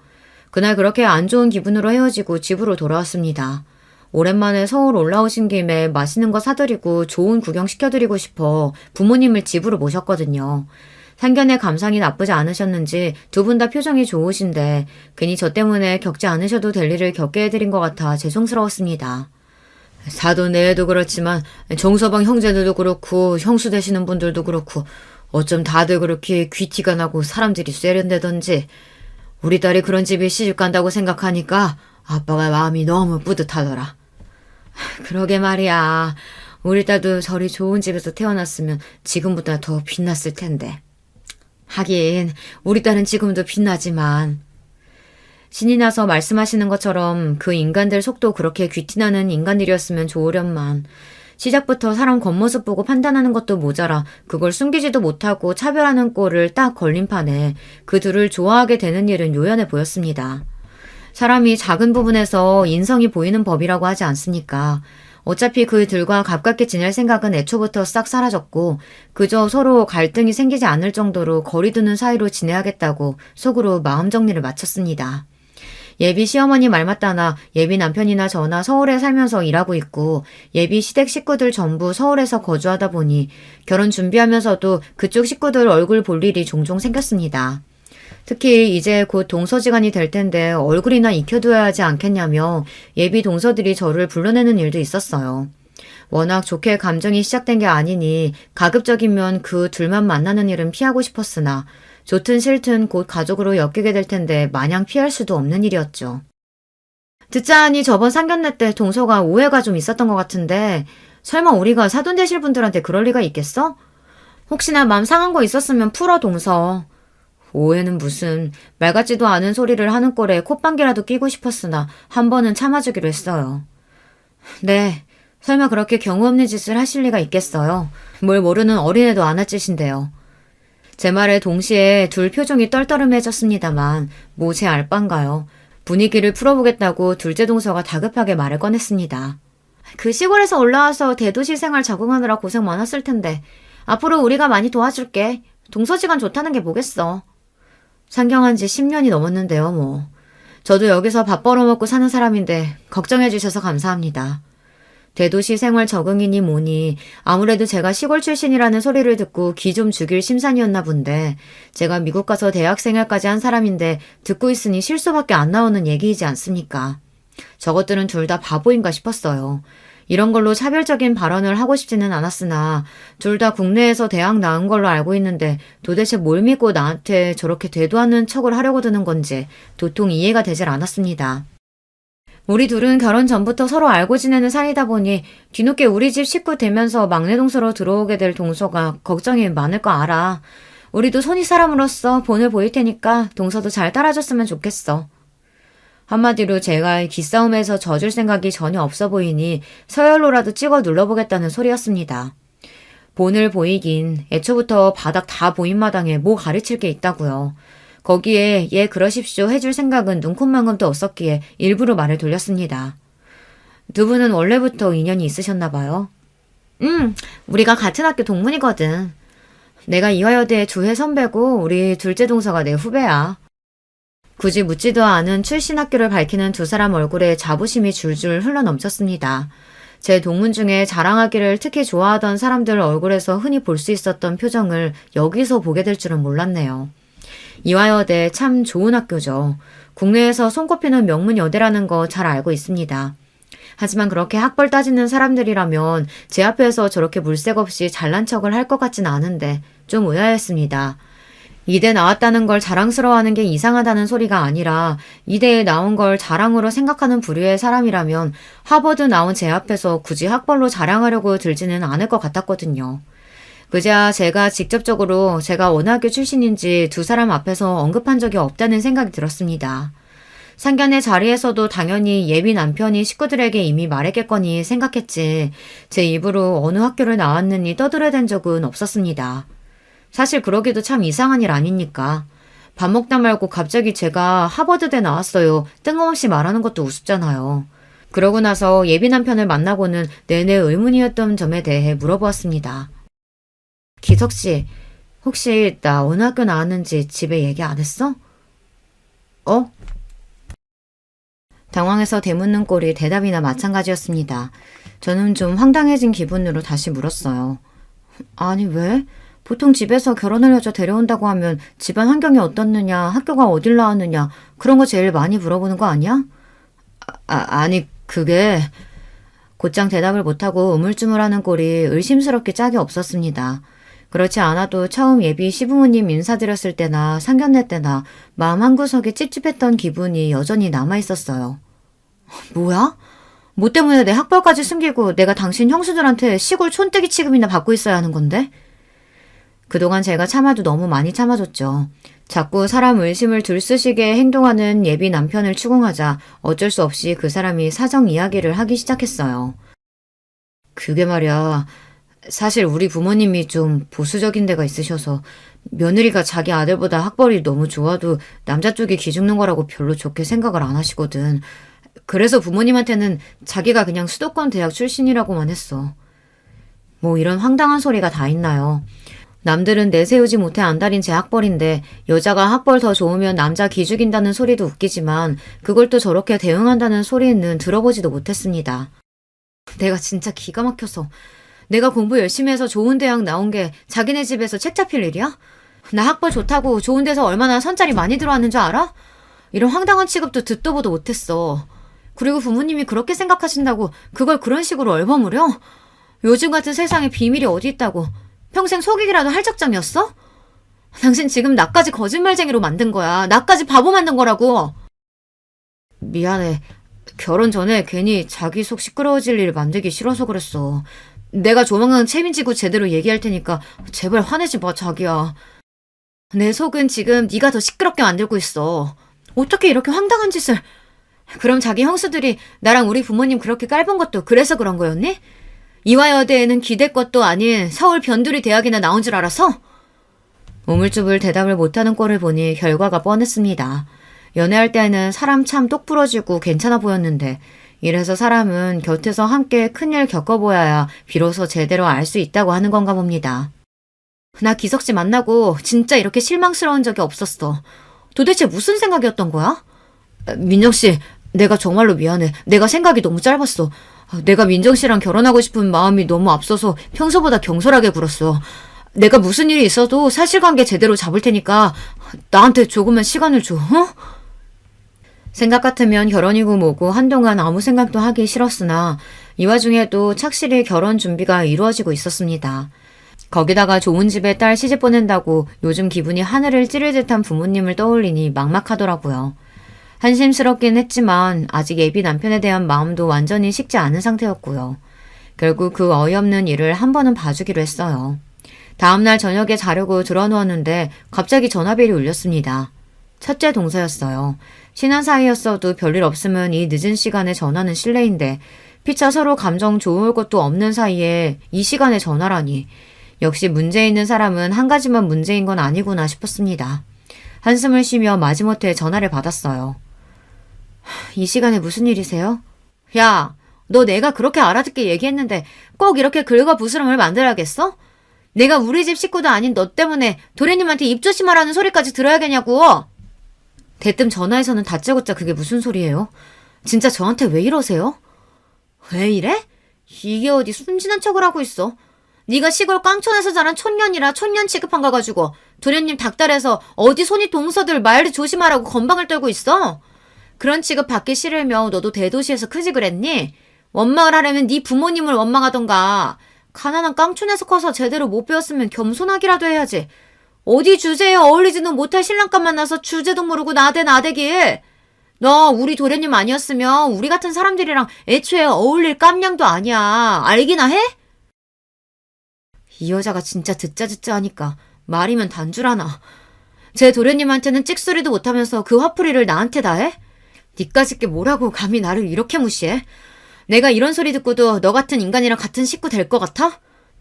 그날 그렇게 안 좋은 기분으로 헤어지고 집으로 돌아왔습니다. 오랜만에 서울 올라오신 김에 맛있는 거 사드리고 좋은 구경 시켜드리고 싶어 부모님을 집으로 모셨거든요. 상견례 감상이 나쁘지 않으셨는지 두 분 다 표정이 좋으신데 괜히 저 때문에 겪지 않으셔도 될 일을 겪게 해드린 것 같아 죄송스러웠습니다. 사돈 내외도 그렇지만 정서방 형제들도 그렇고 형수 되시는 분들도 그렇고 어쩜 다들 그렇게 귀티가 나고 사람들이 세련되던지 우리 딸이 그런 집에 시집 간다고 생각하니까 아빠가 마음이 너무 뿌듯하더라. 그러게 말이야. 우리 딸도 저리 좋은 집에서 태어났으면 지금보다 더 빛났을 텐데. 하긴 우리 딸은 지금도 빛나지만 신이 나서 말씀하시는 것처럼 그 인간들 속도 그렇게 귀티나는 인간들이었으면 좋으련만 시작부터 사람 겉모습 보고 판단하는 것도 모자라 그걸 숨기지도 못하고 차별하는 꼴을 딱 걸린 판에 그 둘을 좋아하게 되는 일은 요연해 보였습니다. 사람이 작은 부분에서 인성이 보이는 법이라고 하지 않습니까? 어차피 그 둘과 가깝게 지낼 생각은 애초부터 싹 사라졌고 그저 서로 갈등이 생기지 않을 정도로 거리두는 사이로 지내야겠다고 속으로 마음 정리를 마쳤습니다. 예비 시어머니 말 맞다나 예비 남편이나 저나 서울에 살면서 일하고 있고 예비 시댁 식구들 전부 서울에서 거주하다 보니 결혼 준비하면서도 그쪽 식구들 얼굴 볼 일이 종종 생겼습니다. 특히 이제 곧 동서지간이 될 텐데 얼굴이나 익혀둬야 하지 않겠냐며 예비 동서들이 저를 불러내는 일도 있었어요. 워낙 좋게 감정이 시작된 게 아니니 가급적이면 그 둘만 만나는 일은 피하고 싶었으나 좋든 싫든 곧 가족으로 엮이게 될 텐데 마냥 피할 수도 없는 일이었죠. 듣자 하니 저번 상견례 때 동서가 오해가 좀 있었던 것 같은데 설마 우리가 사돈 되실 분들한테 그럴 리가 있겠어? 혹시나 맘 상한 거 있었으면 풀어 동서. 오해는 무슨 말 같지도 않은 소리를 하는 꼴에 콧방귀라도 끼고 싶었으나 한 번은 참아주기로 했어요. 네, 설마 그렇게 경우 없는 짓을 하실 리가 있겠어요. 뭘 모르는 어린애도 안 할 짓인데요. 제 말에 동시에 둘 표정이 떨떠름해졌습니다만 뭐 제 알바인가요. 분위기를 풀어보겠다고 둘째 동서가 다급하게 말을 꺼냈습니다. 그 시골에서 올라와서 대도시 생활 적응하느라 고생 많았을 텐데 앞으로 우리가 많이 도와줄게. 동서지간 좋다는 게 뭐겠어. 상경한 지 10년이 넘었는데요 뭐. 저도 여기서 밥 벌어먹고 사는 사람인데 걱정해 주셔서 감사합니다. 대도시 생활 적응이니 뭐니 아무래도 제가 시골 출신이라는 소리를 듣고 기 좀 죽일 심산이었나 본데 제가 미국 가서 대학 생활까지 한 사람인데 듣고 있으니 실수밖에 안 나오는 얘기이지 않습니까? 저것들은 둘 다 바보인가 싶었어요. 이런 걸로 차별적인 발언을 하고 싶지는 않았으나 둘 다 국내에서 대학 나온 걸로 알고 있는데 도대체 뭘 믿고 나한테 저렇게 대도하는 척을 하려고 드는 건지 도통 이해가 되질 않았습니다. 우리 둘은 결혼 전부터 서로 알고 지내는 사이다 보니 뒤늦게 우리 집 식구 되면서 막내 동서로 들어오게 될 동서가 걱정이 많을 거 알아. 우리도 손이 사람으로서 본을 보일 테니까 동서도 잘 따라줬으면 좋겠어. 한마디로 제가 기싸움에서 져줄 생각이 전혀 없어 보이니 서열로라도 찍어 눌러보겠다는 소리였습니다. 본을 보이긴 애초부터 바닥 다 보인 마당에 뭐 가르칠 게 있다고요. 거기에 예 그러십시오 해줄 생각은 눈콧만큼도 없었기에 일부러 말을 돌렸습니다. 두 분은 원래부터 인연이 있으셨나 봐요. 우리가 같은 학교 동문이거든. 내가 이화여대 주회 선배고 우리 둘째 동서가 내 후배야. 굳이 묻지도 않은 출신 학교를 밝히는 두 사람 얼굴에 자부심이 줄줄 흘러넘쳤습니다. 제 동문 중에 자랑하기를 특히 좋아하던 사람들 얼굴에서 흔히 볼 수 있었던 표정을 여기서 보게 될 줄은 몰랐네요. 이화여대 참 좋은 학교죠. 국내에서 손꼽히는 명문 여대라는 거 잘 알고 있습니다. 하지만 그렇게 학벌 따지는 사람들이라면 제 앞에서 저렇게 물색 없이 잘난 척을 할 것 같진 않은데 좀 의아했습니다. 이대 나왔다는 걸 자랑스러워하는 게 이상하다는 소리가 아니라 이대에 나온 걸 자랑으로 생각하는 부류의 사람이라면 하버드 나온 제 앞에서 굳이 학벌로 자랑하려고 들지는 않을 것 같았거든요. 그저 제가 직접적으로 제가 어느 학교 출신인지 두 사람 앞에서 언급한 적이 없다는 생각이 들었습니다. 상견례 자리에서도 당연히 예비 남편이 식구들에게 이미 말했겠거니 생각했지 제 입으로 어느 학교를 나왔느니 떠들어댄 적은 없었습니다. 사실 그러기도 참 이상한 일 아닙니까? 밥 먹다 말고 갑자기 제가 하버드대 나왔어요. 뜬금없이 말하는 것도 우습잖아요. 그러고 나서 예비 남편을 만나고는 내내 의문이었던 점에 대해 물어보았습니다. 기석씨, 혹시 나 어느 학교 나왔는지 집에 얘기 안 했어? 어? 당황해서 되묻는 꼴이 대답이나 마찬가지였습니다. 저는 좀 황당해진 기분으로 다시 물었어요. 아니 왜? 보통 집에서 결혼할 여자 데려온다고 하면 집안 환경이 어떻느냐, 학교가 어딜 나왔느냐 그런 거 제일 많이 물어보는 거 아니야? 아니 그게... 곧장 대답을 못하고 우물쭈물하는 꼴이 의심스럽게 짝이 없었습니다. 그렇지 않아도 처음 예비 시부모님 인사드렸을 때나 상견례 때나 마음 한구석에 찝찝했던 기분이 여전히 남아있었어요. 뭐야? 뭐 때문에 내 학벌까지 숨기고 내가 당신 형수들한테 시골 촌뜨기 취급이나 받고 있어야 하는 건데? 그동안 제가 참아도 너무 많이 참아줬죠. 자꾸 사람 의심을 들쑤시게 행동하는 예비 남편을 추궁하자 어쩔 수 없이 그 사람이 사정 이야기를 하기 시작했어요. 그게 말이야. 사실 우리 부모님이 좀 보수적인 데가 있으셔서 며느리가 자기 아들보다 학벌이 너무 좋아도 남자 쪽이 기죽는 거라고 별로 좋게 생각을 안 하시거든. 그래서 부모님한테는 자기가 그냥 수도권 대학 출신이라고만 했어. 뭐 이런 황당한 소리가 다 있나요? 남들은 내세우지 못해 안달인 제 학벌인데 여자가 학벌 더 좋으면 남자 기죽인다는 소리도 웃기지만 그걸 또 저렇게 대응한다는 소리는 들어보지도 못했습니다. 내가 진짜 기가 막혀서 내가 공부 열심히 해서 좋은 대학 나온 게 자기네 집에서 책 잡힐 일이야? 나 학벌 좋다고 좋은 데서 얼마나 선짜리 많이 들어왔는 줄 알아? 이런 황당한 취급도 듣도 보도 못했어. 그리고 부모님이 그렇게 생각하신다고 그걸 그런 식으로 얼버무려? 요즘 같은 세상에 비밀이 어디 있다고. 평생 속이기라도 할 작정이었어? 당신 지금 나까지 거짓말쟁이로 만든 거야. 나까지 바보 만든 거라고. 미안해. 결혼 전에 괜히 자기 속 시끄러워질 일 만들기 싫어서 그랬어. 내가 조만간 책임지고 제대로 얘기할 테니까 제발 화내지 마, 자기야. 내 속은 지금 네가 더 시끄럽게 만들고 있어. 어떻게 이렇게 황당한 짓을... 그럼 자기 형수들이 나랑 우리 부모님 그렇게 깔본 것도 그래서 그런 거였니? 이화여대에는 기댈 것도 아닌 서울 변두리 대학이나 나온 줄 알아서? 우물쭈물 대답을 못하는 꼴을 보니 결과가 뻔했습니다. 연애할 때는 사람 참 똑부러지고 괜찮아 보였는데 이래서 사람은 곁에서 함께 큰일 겪어보아야 비로소 제대로 알 수 있다고 하는 건가 봅니다. 나 기석씨 만나고 진짜 이렇게 실망스러운 적이 없었어. 도대체 무슨 생각이었던 거야? 민정씨, 내가 정말로 미안해. 내가 생각이 너무 짧았어. 내가 민정씨랑 결혼하고 싶은 마음이 너무 앞서서 평소보다 경솔하게 굴었어. 내가 무슨 일이 있어도 사실관계 제대로 잡을 테니까 나한테 조금만 시간을 줘, 어? 생각 같으면 결혼이고 뭐고 한동안 아무 생각도 하기 싫었으나 이 와중에도 착실히 결혼 준비가 이루어지고 있었습니다. 거기다가 좋은 집에 딸 시집 보낸다고 요즘 기분이 하늘을 찌를 듯한 부모님을 떠올리니 막막하더라고요. 한심스럽긴 했지만 아직 예비 남편에 대한 마음도 완전히 식지 않은 상태였고요. 결국 그 어이없는 일을 한 번은 봐주기로 했어요. 다음날 저녁에 자려고 들어누웠는데 갑자기 전화벨이 울렸습니다. 첫째 동서였어요. 친한 사이였어도 별일 없으면 이 늦은 시간에 전화는 실례인데 피차 서로 감정 좋을 것도 없는 사이에 이 시간에 전화라니. 역시 문제 있는 사람은 한 가지만 문제인 건 아니구나 싶었습니다. 한숨을 쉬며 마지못해 전화를 받았어요. 이 시간에 무슨 일이세요? 야, 너 내가 그렇게 알아듣게 얘기했는데 꼭 이렇게 긁어부스럼을 만들어야겠어? 내가 우리 집 식구도 아닌 너 때문에 도련님한테 입 조심하라는 소리까지 들어야겠냐고. 대뜸 전화에서는 다짜고짜 그게 무슨 소리예요? 진짜 저한테 왜 이러세요? 왜 이래? 이게 어디 순진한 척을 하고 있어. 네가 시골 깡촌에서 자란 촌년이라 촌년 취급한 거 가지고 도련님 닥달해서 어디 손이 동서들 말을 조심하라고 건방을 떨고 있어? 그런 취급 받기 싫으면 너도 대도시에서 크지 그랬니? 원망을 하려면 네 부모님을 원망하던가. 가난한 깡촌에서 커서 제대로 못 배웠으면 겸손하기라도 해야지. 어디 주제에 어울리지도 못할 신랑감 만나서 주제도 모르고 나대길. 너 우리 도련님 아니었으면 우리 같은 사람들이랑 애초에 어울릴 깜냥도 아니야. 알기나 해? 이 여자가 진짜 듣자 하니까 말이면 단줄하나. 제 도련님한테는 찍소리도 못하면서 그 화풀이를 나한테 다 해? 니까짓 게 뭐라고 감히 나를 이렇게 무시해? 내가 이런 소리 듣고도 너 같은 인간이랑 같은 식구 될 것 같아?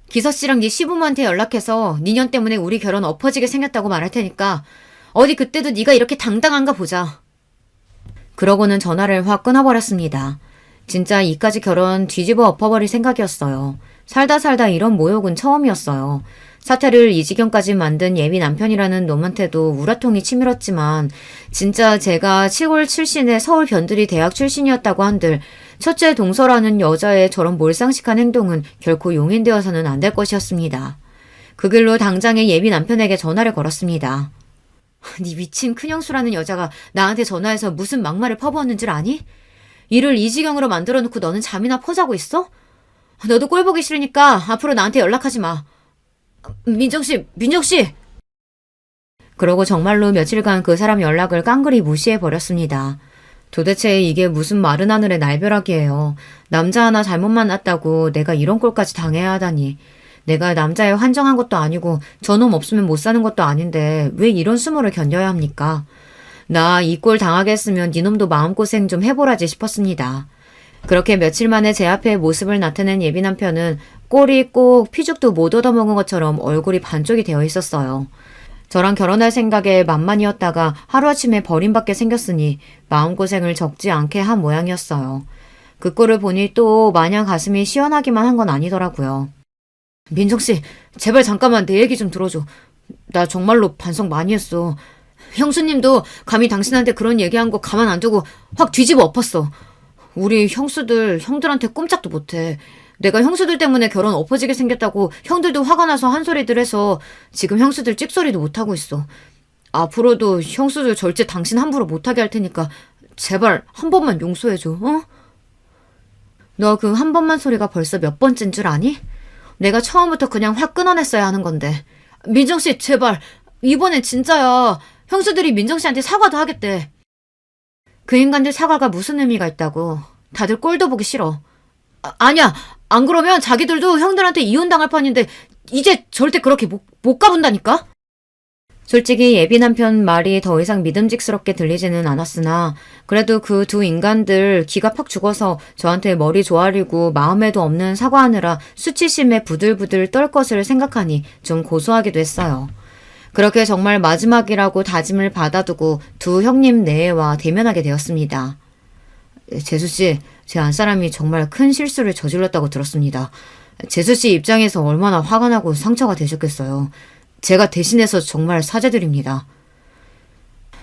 기서씨랑 네 시부모한테 연락해서 니년 때문에 우리 결혼 엎어지게 생겼다고 말할 테니까 어디 그때도 네가 이렇게 당당한가 보자. 그러고는 전화를 확 끊어버렸습니다. 진짜 이까지 결혼 뒤집어 엎어버릴 생각이었어요. 살다 이런 모욕은 처음이었어요. 사태를 이 지경까지 만든 예비 남편이라는 놈한테도 우라통이 치밀었지만 진짜 제가 시골 출신의 서울 변두리 대학 출신이었다고 한들 첫째 동서라는 여자의 저런 몰상식한 행동은 결코 용인되어서는 안 될 것이었습니다. 그 길로 당장의 예비 남편에게 전화를 걸었습니다. 네 미친 큰형수라는 여자가 나한테 전화해서 무슨 막말을 퍼부었는 줄 아니? 일을 이 지경으로 만들어놓고 너는 잠이나 퍼자고 있어? 너도 꼴 보기 싫으니까 앞으로 나한테 연락하지 마. 민정씨! 그러고 정말로 며칠간 그 사람 연락을 깡그리 무시해버렸습니다. 도대체 이게 무슨 마른 하늘의 날벼락이에요. 남자 하나 잘못 만났다고 내가 이런 꼴까지 당해야 하다니. 내가 남자에 환정한 것도 아니고 저놈 없으면 못 사는 것도 아닌데 왜 이런 수모를 견뎌야 합니까? 나 이 꼴 당하게 했으면 니놈도 마음고생 좀 해보라지 싶었습니다. 그렇게 며칠 만에 제 앞에 모습을 나타낸 예비 남편은 꼴이 꼭 피죽도 못 얻어먹은 것처럼 얼굴이 반쪽이 되어 있었어요. 저랑 결혼할 생각에 만만이었다가 하루아침에 버림받게 생겼으니 마음고생을 적지 않게 한 모양이었어요. 그 꼴을 보니 또 마냥 가슴이 시원하기만 한 건 아니더라고요. 민정씨, 제발 잠깐만 내 얘기 좀 들어줘. 나 정말로 반성 많이 했어. 형수님도 감히 당신한테 그런 얘기한 거 가만 안 두고 확 뒤집어 엎었어. 우리 형수들 형들한테 꼼짝도 못해. 내가 형수들 때문에 결혼 엎어지게 생겼다고 형들도 화가 나서 한 소리들 해서 지금 형수들 찍소리도 못하고 있어. 앞으로도 형수들 절제 당신 함부로 못하게 할 테니까 제발 한 번만 용서해줘. 어? 너 그 한 번만 소리가 벌써 몇 번째인 줄 아니? 내가 처음부터 그냥 확 끊어냈어야 하는 건데. 민정씨 제발 이번엔 진짜야. 형수들이 민정씨한테 사과도 하겠대. 그 인간들 사과가 무슨 의미가 있다고. 다들 꼴도 보기 싫어. 아니야. 안 그러면 자기들도 형들한테 이혼당할 판인데 이제 절대 그렇게 못 가본다니까? 솔직히 예비 남편 말이 더 이상 믿음직스럽게 들리지는 않았으나 그래도 그 두 인간들 기가 팍 죽어서 저한테 머리 조아리고 마음에도 없는 사과하느라 수치심에 부들부들 떨 것을 생각하니 좀 고소하기도 했어요. 그렇게 정말 마지막이라고 다짐을 받아두고 두 형님 내외와 대면하게 되었습니다. 재수씨, 제 안사람이 정말 큰 실수를 저질렀다고 들었습니다. 재수씨 입장에서 얼마나 화가 나고 상처가 되셨겠어요. 제가 대신해서 정말 사죄드립니다.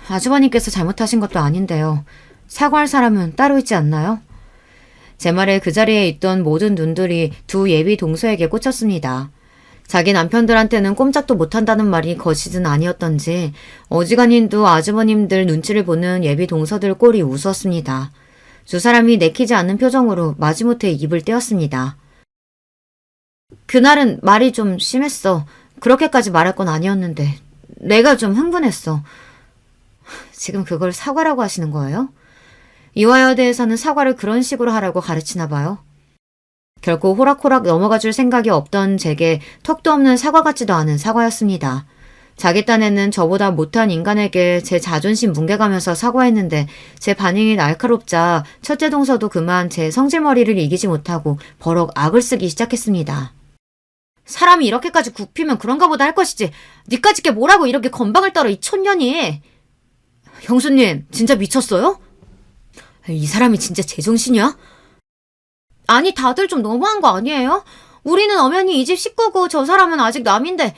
아주버님께서 잘못하신 것도 아닌데요. 사과할 사람은 따로 있지 않나요? 제 말에 그 자리에 있던 모든 눈들이 두 예비 동서에게 꽂혔습니다. 자기 남편들한테는 꼼짝도 못한다는 말이 거짓은 아니었던지 어지간힘도 아주버님들 눈치를 보는 예비 동서들 꼴이 우스웠습니다. 두 사람이 내키지 않는 표정으로 마지못해 입을 떼었습니다. 그날은 말이 좀 심했어. 그렇게까지 말할 건 아니었는데 내가 좀 흥분했어. 지금 그걸 사과라고 하시는 거예요? 이화여에 대해서는 사과를 그런 식으로 하라고 가르치나 봐요. 결코 호락호락 넘어가 줄 생각이 없던 제게 턱도 없는 사과 같지도 않은 사과였습니다. 자기 딴에는 저보다 못한 인간에게 제 자존심 뭉개가면서 사과했는데 제 반응이 날카롭자 첫째 동서도 그만 제 성질머리를 이기지 못하고 버럭 악을 쓰기 시작했습니다. 사람이 이렇게까지 굽히면 그런가 보다 할 것이지. 니까짓 게 뭐라고 이렇게 건방을 떨어 이 촌년이. 형수님 진짜 미쳤어요? 이 사람이 진짜 제정신이야? 아니 다들 좀 너무한 거 아니에요? 우리는 엄연히 이 집 식구고 저 사람은 아직 남인데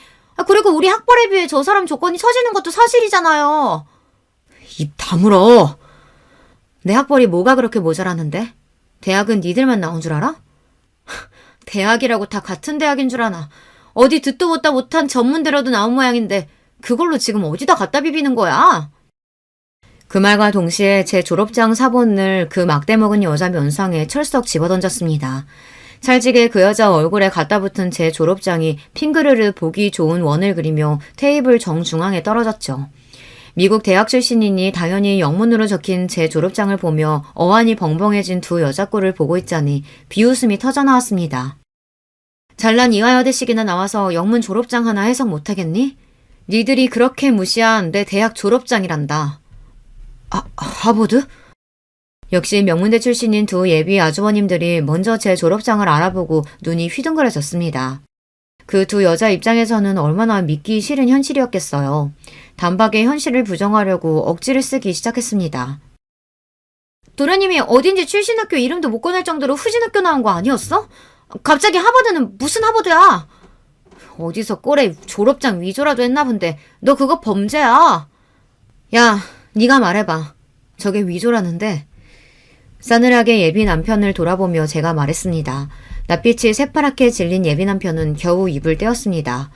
그리고 우리 학벌에 비해 저 사람 조건이 처지는 것도 사실이잖아요. 입 다물어. 내 학벌이 뭐가 그렇게 모자라는데? 대학은 니들만 나온 줄 알아? 대학이라고 다 같은 대학인 줄 아나. 어디 듣도 보다 못한 전문대로도 나온 모양인데 그걸로 지금 어디다 갖다 비비는 거야? 그 말과 동시에 제 졸업장 사본을 그 막대 먹은 여자 면상에 철썩 집어던졌습니다. 찰지게 그 여자 얼굴에 갖다 붙은 제 졸업장이 핑그르르 보기 좋은 원을 그리며 테이블 정중앙에 떨어졌죠. 미국 대학 출신이니 당연히 영문으로 적힌 제 졸업장을 보며 어안이 벙벙해진 두 여자 꼴을 보고 있자니 비웃음이 터져나왔습니다. 잘난 이화여대식이나 나와서 영문 졸업장 하나 해석 못하겠니? 니들이 그렇게 무시한 내 대학 졸업장이란다. 하버드? 역시 명문대 출신인 두 예비 아주버님들이 먼저 제 졸업장을 알아보고 눈이 휘둥그레졌습니다. 그 두 여자 입장에서는 얼마나 믿기 싫은 현실이었겠어요. 단박에 현실을 부정하려고 억지를 쓰기 시작했습니다. 도련님이 어딘지 출신 학교 이름도 못 꺼낼 정도로 후진 학교 나온 거 아니었어? 갑자기 하버드는 무슨 하버드야? 어디서 꼴에 졸업장 위조라도 했나 본데 너 그거 범죄야. 야, 네가 말해봐. 저게 위조라는데. 싸늘하게 예비 남편을 돌아보며 제가 말했습니다. 낯빛이 새파랗게 질린 예비 남편은 겨우 입을 떼었습니다.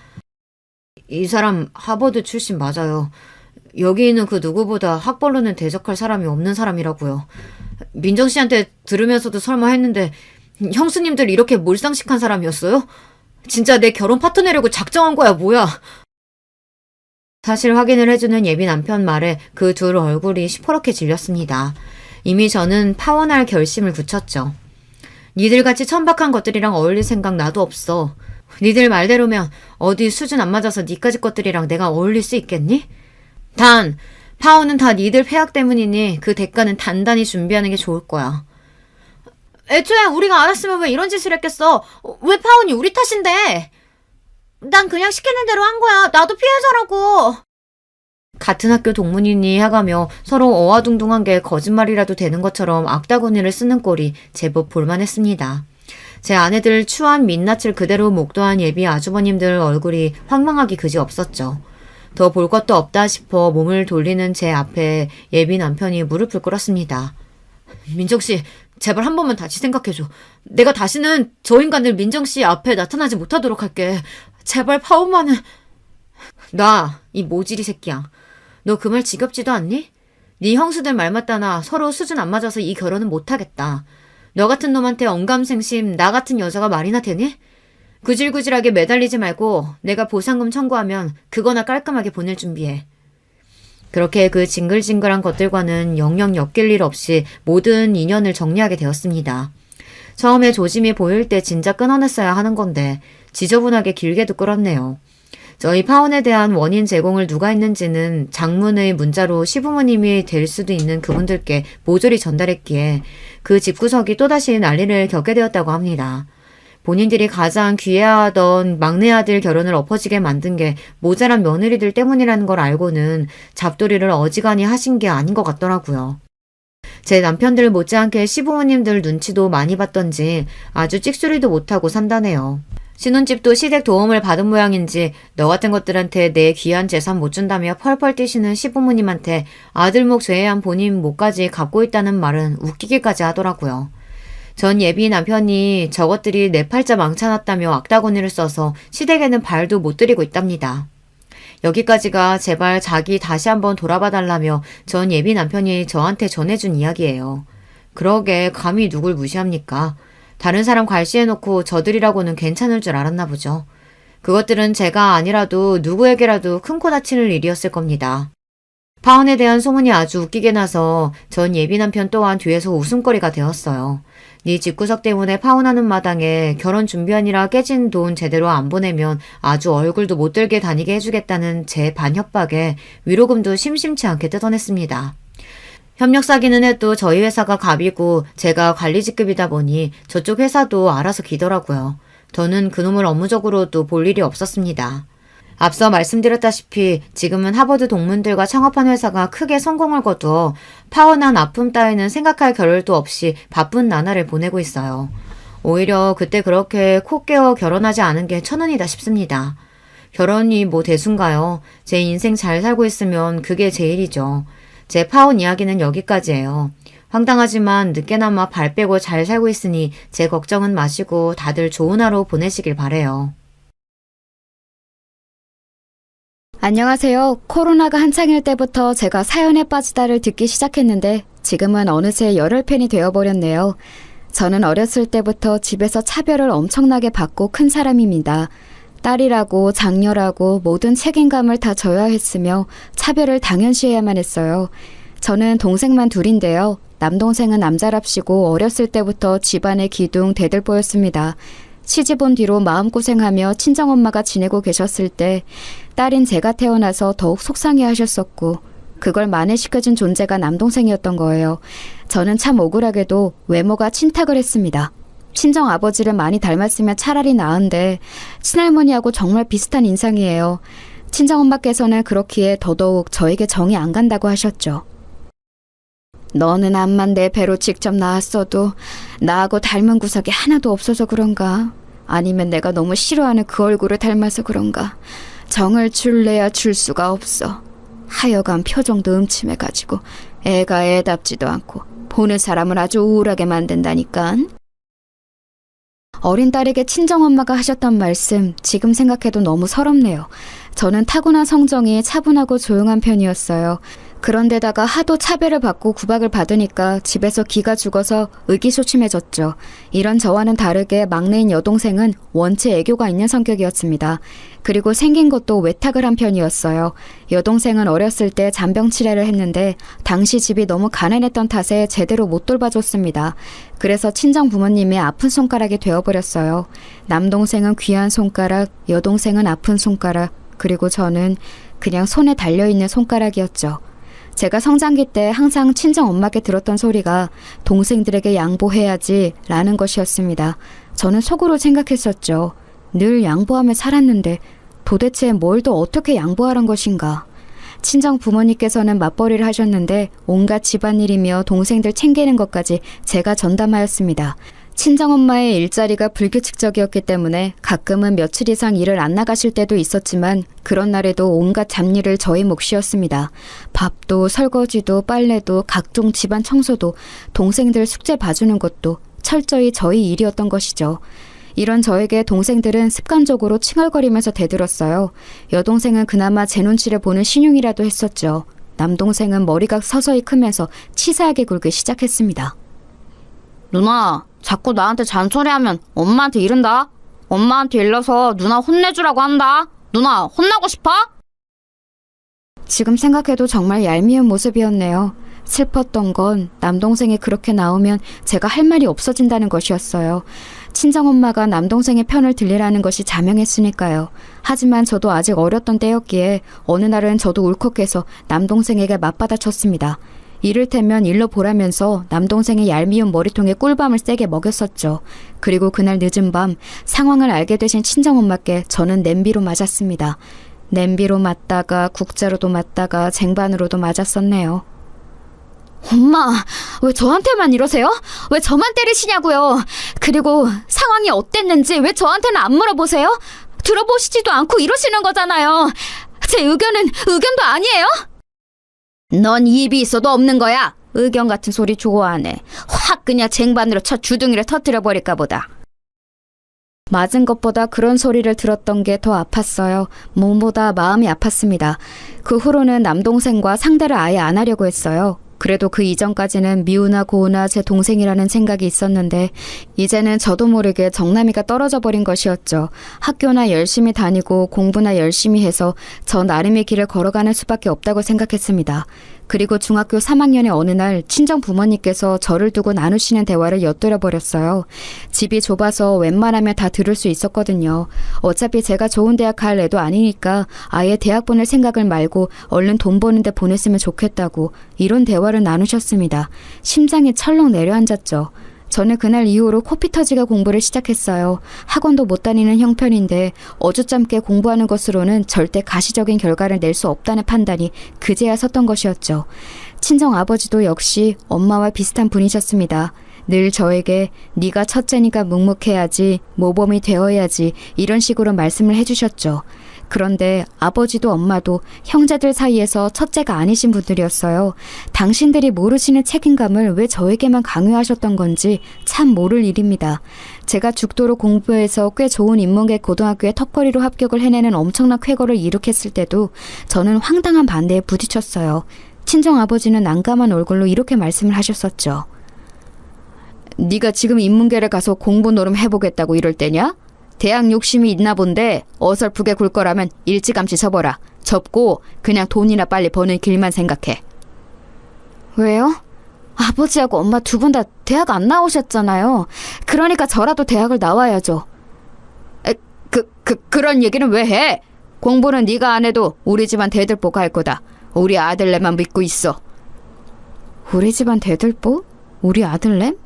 이 사람 하버드 출신 맞아요. 여기 있는 그 누구보다 학벌로는 대적할 사람이 없는 사람이라고요. 민정 씨한테 들으면서도 설마 했는데 형수님들 이렇게 몰상식한 사람이었어요? 진짜 내 결혼 파트너려고 작정한 거야 뭐야? 사실 확인을 해주는 예비 남편 말에 그 둘 얼굴이 시퍼렇게 질렸습니다. 이미 저는 파혼할 결심을 굳혔죠. 니들같이 천박한 것들이랑 어울릴 생각 나도 없어. 니들 말대로면 어디 수준 안 맞아서 니까지 것들이랑 내가 어울릴 수 있겠니? 단, 파혼은 다 니들 폐악 때문이니 그 대가는 단단히 준비하는 게 좋을 거야. 애초에 우리가 알았으면 왜 이런 짓을 했겠어? 왜 파혼이 우리 탓인데? 난 그냥 시키는 대로 한 거야. 나도 피해자라고. 같은 학교 동문이니 해가며 서로 어와둥둥한 게 거짓말이라도 되는 것처럼 악다구니를 쓰는 꼴이 제법 볼만했습니다. 제 아내들 추한 민낯을 그대로 목도한 예비 아주버님들 얼굴이 황망하기 그지없었죠. 더 볼 것도 없다 싶어 몸을 돌리는 제 앞에 예비 남편이 무릎을 꿇었습니다. 민정씨, 제발 한 번만 다시 생각해줘. 내가 다시는 저 인간들 민정씨 앞에 나타나지 못하도록 할게. 제발 파혼만은. 나, 이 모질이 새끼야. 너 그 말 지겹지도 않니? 네 형수들 말 맞다나 서로 수준 안 맞아서 이 결혼은 못하겠다. 너 같은 놈한테 언감생심 나 같은 여자가 말이나 되니? 구질구질하게 매달리지 말고 내가 보상금 청구하면 그거나 깔끔하게 보낼 준비해. 그렇게 그 징글징글한 것들과는 영영 엮일 일 없이 모든 인연을 정리하게 되었습니다. 처음에 조짐이 보일 때 진짜 끊어냈어야 하는 건데 지저분하게 길게도 끌었네요. 저희 파혼에 대한 원인 제공을 누가 했는지는 장문의 문자로 시부모님이 될 수도 있는 그분들께 모조리 전달했기에 그 집구석이 또다시 난리를 겪게 되었다고 합니다. 본인들이 가장 귀해하던 막내 아들 결혼을 엎어지게 만든 게 모자란 며느리들 때문이라는 걸 알고는 잡돌이를 어지간히 하신 게 아닌 것 같더라고요. 제 남편들 못지않게 시부모님들 눈치도 많이 봤던지 아주 찍소리도 못하고 산다네요. 신혼집도 시댁 도움을 받은 모양인지 너 같은 것들한테 내 귀한 재산 못 준다며 펄펄 뛰시는 시부모님한테 아들목 제외한 본인 목까지 갚고 있다는 말은 웃기기까지 하더라고요. 전 예비 남편이 저것들이 내 팔자 망쳐놨다며 악다구니를 써서 시댁에는 발도 못 들이고 있답니다. 여기까지가 제발 자기 다시 한번 돌아봐달라며 전 예비 남편이 저한테 전해준 이야기예요. 그러게 감히 누굴 무시합니까? 다른 사람 괄시해놓고 저들이라고는 괜찮을 줄 알았나 보죠. 그것들은 제가 아니라도 누구에게라도 큰 코 다치는 일이었을 겁니다. 파혼에 대한 소문이 아주 웃기게 나서 전 예비 남편 또한 뒤에서 웃음거리가 되었어요. 네 집구석 때문에 파혼하는 마당에 결혼 준비하느라 깨진 돈 제대로 안 보내면 아주 얼굴도 못 들게 다니게 해주겠다는 제 반협박에 위로금도 심심치 않게 뜯어냈습니다. 협력 사기는 해도 저희 회사가 갑이고 제가 관리직급이다 보니 저쪽 회사도 알아서 기더라고요. 저는 그놈을 업무적으로도 볼 일이 없었습니다. 앞서 말씀드렸다시피 지금은 하버드 동문들과 창업한 회사가 크게 성공을 거두어 파혼한 아픔 따위는 생각할 겨를도 없이 바쁜 나날을 보내고 있어요. 오히려 그때 그렇게 코 깨어 결혼하지 않은 게 천운이다 싶습니다. 결혼이 뭐 대수인가요? 제 인생 잘 살고 있으면 그게 제일이죠. 제 파혼 이야기는 여기까지예요. 황당하지만 늦게나마 발 빼고 잘 살고 있으니 제 걱정은 마시고 다들 좋은 하루 보내시길 바래요. 안녕하세요. 코로나가 한창일 때부터 제가 사연에 빠지다를 듣기 시작했는데 지금은 어느새 열혈팬이 되어버렸네요. 저는 어렸을 때부터 집에서 차별을 엄청나게 받고 큰 사람입니다. 딸이라고 장녀라고 모든 책임감을 다 져야 했으며 차별을 당연시해야만 했어요. 저는 동생만 둘인데요. 남동생은 남자랍시고 어렸을 때부터 집안의 기둥 대들보였습니다. 시집 온 뒤로 마음고생하며 친정엄마가 지내고 계셨을 때 딸인 제가 태어나서 더욱 속상해 하셨었고 그걸 만회시켜준 존재가 남동생이었던 거예요. 저는 참 억울하게도 외모가 친탁을 했습니다. 친정아버지를 많이 닮았으면 차라리 나은데 친할머니하고 정말 비슷한 인상이에요. 친정엄마께서는 그렇기에 더더욱 저에게 정이 안 간다고 하셨죠. 너는 암만 내 배로 직접 낳았어도 나하고 닮은 구석이 하나도 없어서 그런가? 아니면 내가 너무 싫어하는 그 얼굴을 닮아서 그런가? 정을 줄래야 줄 수가 없어. 하여간 표정도 음침해가지고 애가 애답지도 않고 보는 사람을 아주 우울하게 만든다니깐. 어린 딸에게 친정엄마가 하셨던 말씀 지금 생각해도 너무 서럽네요. 저는 타고난 성정이 차분하고 조용한 편이었어요. 그런데다가 하도 차별을 받고 구박을 받으니까 집에서 기가 죽어서 의기소침해졌죠. 이런 저와는 다르게 막내인 여동생은 원체 애교가 있는 성격이었습니다. 그리고 생긴 것도 외탁을 한 편이었어요. 여동생은 어렸을 때 잔병 치레를 했는데 당시 집이 너무 가난했던 탓에 제대로 못 돌봐줬습니다. 그래서 친정 부모님의 아픈 손가락이 되어버렸어요. 남동생은 귀한 손가락, 여동생은 아픈 손가락, 그리고 저는 그냥 손에 달려있는 손가락이었죠. 제가 성장기 때 항상 친정엄마께 들었던 소리가 동생들에게 양보해야지 라는 것이었습니다. 저는 속으로 생각했었죠. 늘 양보하며 살았는데 도대체 뭘 더 어떻게 양보하란 것인가. 친정 부모님께서는 맞벌이를 하셨는데 온갖 집안일이며 동생들 챙기는 것까지 제가 전담하였습니다. 친정엄마의 일자리가 불규칙적이었기 때문에 가끔은 며칠 이상 일을 안 나가실 때도 있었지만 그런 날에도 온갖 잡일을 저희 몫이었습니다. 밥도 설거지도 빨래도 각종 집안 청소도 동생들 숙제 봐주는 것도 철저히 저희 일이었던 것이죠. 이런 저에게 동생들은 습관적으로 칭얼거리면서 대들었어요. 여동생은 그나마 제 눈치를 보는 신용이라도 했었죠. 남동생은 머리가 서서히 크면서 치사하게 굴기 시작했습니다. 누나, 자꾸 나한테 잔소리하면 엄마한테 이른다. 엄마한테 일러서 누나 혼내주라고 한다. 누나 혼나고 싶어? 지금 생각해도 정말 얄미운 모습이었네요. 슬펐던 건 남동생이 그렇게 나오면 제가 할 말이 없어진다는 것이었어요. 친정엄마가 남동생의 편을 들리라는 것이 자명했으니까요. 하지만 저도 아직 어렸던 때였기에 어느 날은 저도 울컥해서 남동생에게 맞받아쳤습니다. 이를테면 일로 보라면서 남동생의 얄미운 머리통에 꿀밤을 세게 먹였었죠. 그리고 그날 늦은 밤 상황을 알게 되신 친정엄마께 저는 냄비로 맞았습니다. 냄비로 맞다가 국자로도 맞다가 쟁반으로도 맞았었네요. 엄마, 왜 저한테만 이러세요? 왜 저만 때리시냐고요? 그리고 상황이 어땠는지 왜 저한테는 안 물어보세요? 들어보시지도 않고 이러시는 거잖아요. 제 의견도 아니에요? 넌 입이 있어도 없는 거야. 의견 같은 소리 좋아하네. 확 그냥 쟁반으로 쳐 주둥이를 터뜨려 버릴까 보다. 맞은 것보다 그런 소리를 들었던 게 더 아팠어요. 몸보다 마음이 아팠습니다. 그 후로는 남동생과 상대를 아예 안 하려고 했어요. 그래도 그 이전까지는 미우나 고우나 제 동생이라는 생각이 있었는데 이제는 저도 모르게 정남이가 떨어져 버린 것이었죠. 학교나 열심히 다니고 공부나 열심히 해서 저 나름의 길을 걸어가는 수밖에 없다고 생각했습니다. 그리고 중학교 3학년의 어느 날 친정 부모님께서 저를 두고 나누시는 대화를 엿들어 버렸어요. 집이 좁아서 웬만하면 다 들을 수 있었거든요. 어차피 제가 좋은 대학 갈 애도 아니니까 아예 대학 보낼 생각을 말고 얼른 돈 버는데 보냈으면 좋겠다고 이런 대화를 나누셨습니다. 심장이 철렁 내려앉았죠. 저는 그날 이후로 코피 터지게 공부를 시작했어요. 학원도 못 다니는 형편인데 어주짬게 공부하는 것으로는 절대 가시적인 결과를 낼 수 없다는 판단이 그제야 섰던 것이었죠. 친정 아버지도 역시 엄마와 비슷한 분이셨습니다. 늘 저에게 네가 첫째니까 묵묵해야지, 모범이 되어야지 이런 식으로 말씀을 해주셨죠. 그런데 아버지도 엄마도 형제들 사이에서 첫째가 아니신 분들이었어요. 당신들이 모르시는 책임감을 왜 저에게만 강요하셨던 건지 참 모를 일입니다. 제가 죽도록 공부해서 꽤 좋은 인문계 고등학교에 턱걸이로 합격을 해내는 엄청난 쾌거를 이룩했을 때도 저는 황당한 반대에 부딪혔어요. 친정아버지는 난감한 얼굴로 이렇게 말씀을 하셨었죠. 네가 지금 인문계를 가서 공부 노름 해보겠다고 이럴 때냐? 대학 욕심이 있나 본데 어설프게 굴 거라면 일찌감치 접어라. 접고 그냥 돈이나 빨리 버는 길만 생각해. 왜요? 아버지하고 엄마 두 분 다 대학 안 나오셨잖아요. 그러니까 저라도 대학을 나와야죠. 그런 얘기는 왜 해? 공부는 네가 안 해도 우리 집안 대들보가 할 거다. 우리 아들내만 믿고 있어. 우리 집안 대들보? 우리 아들냄?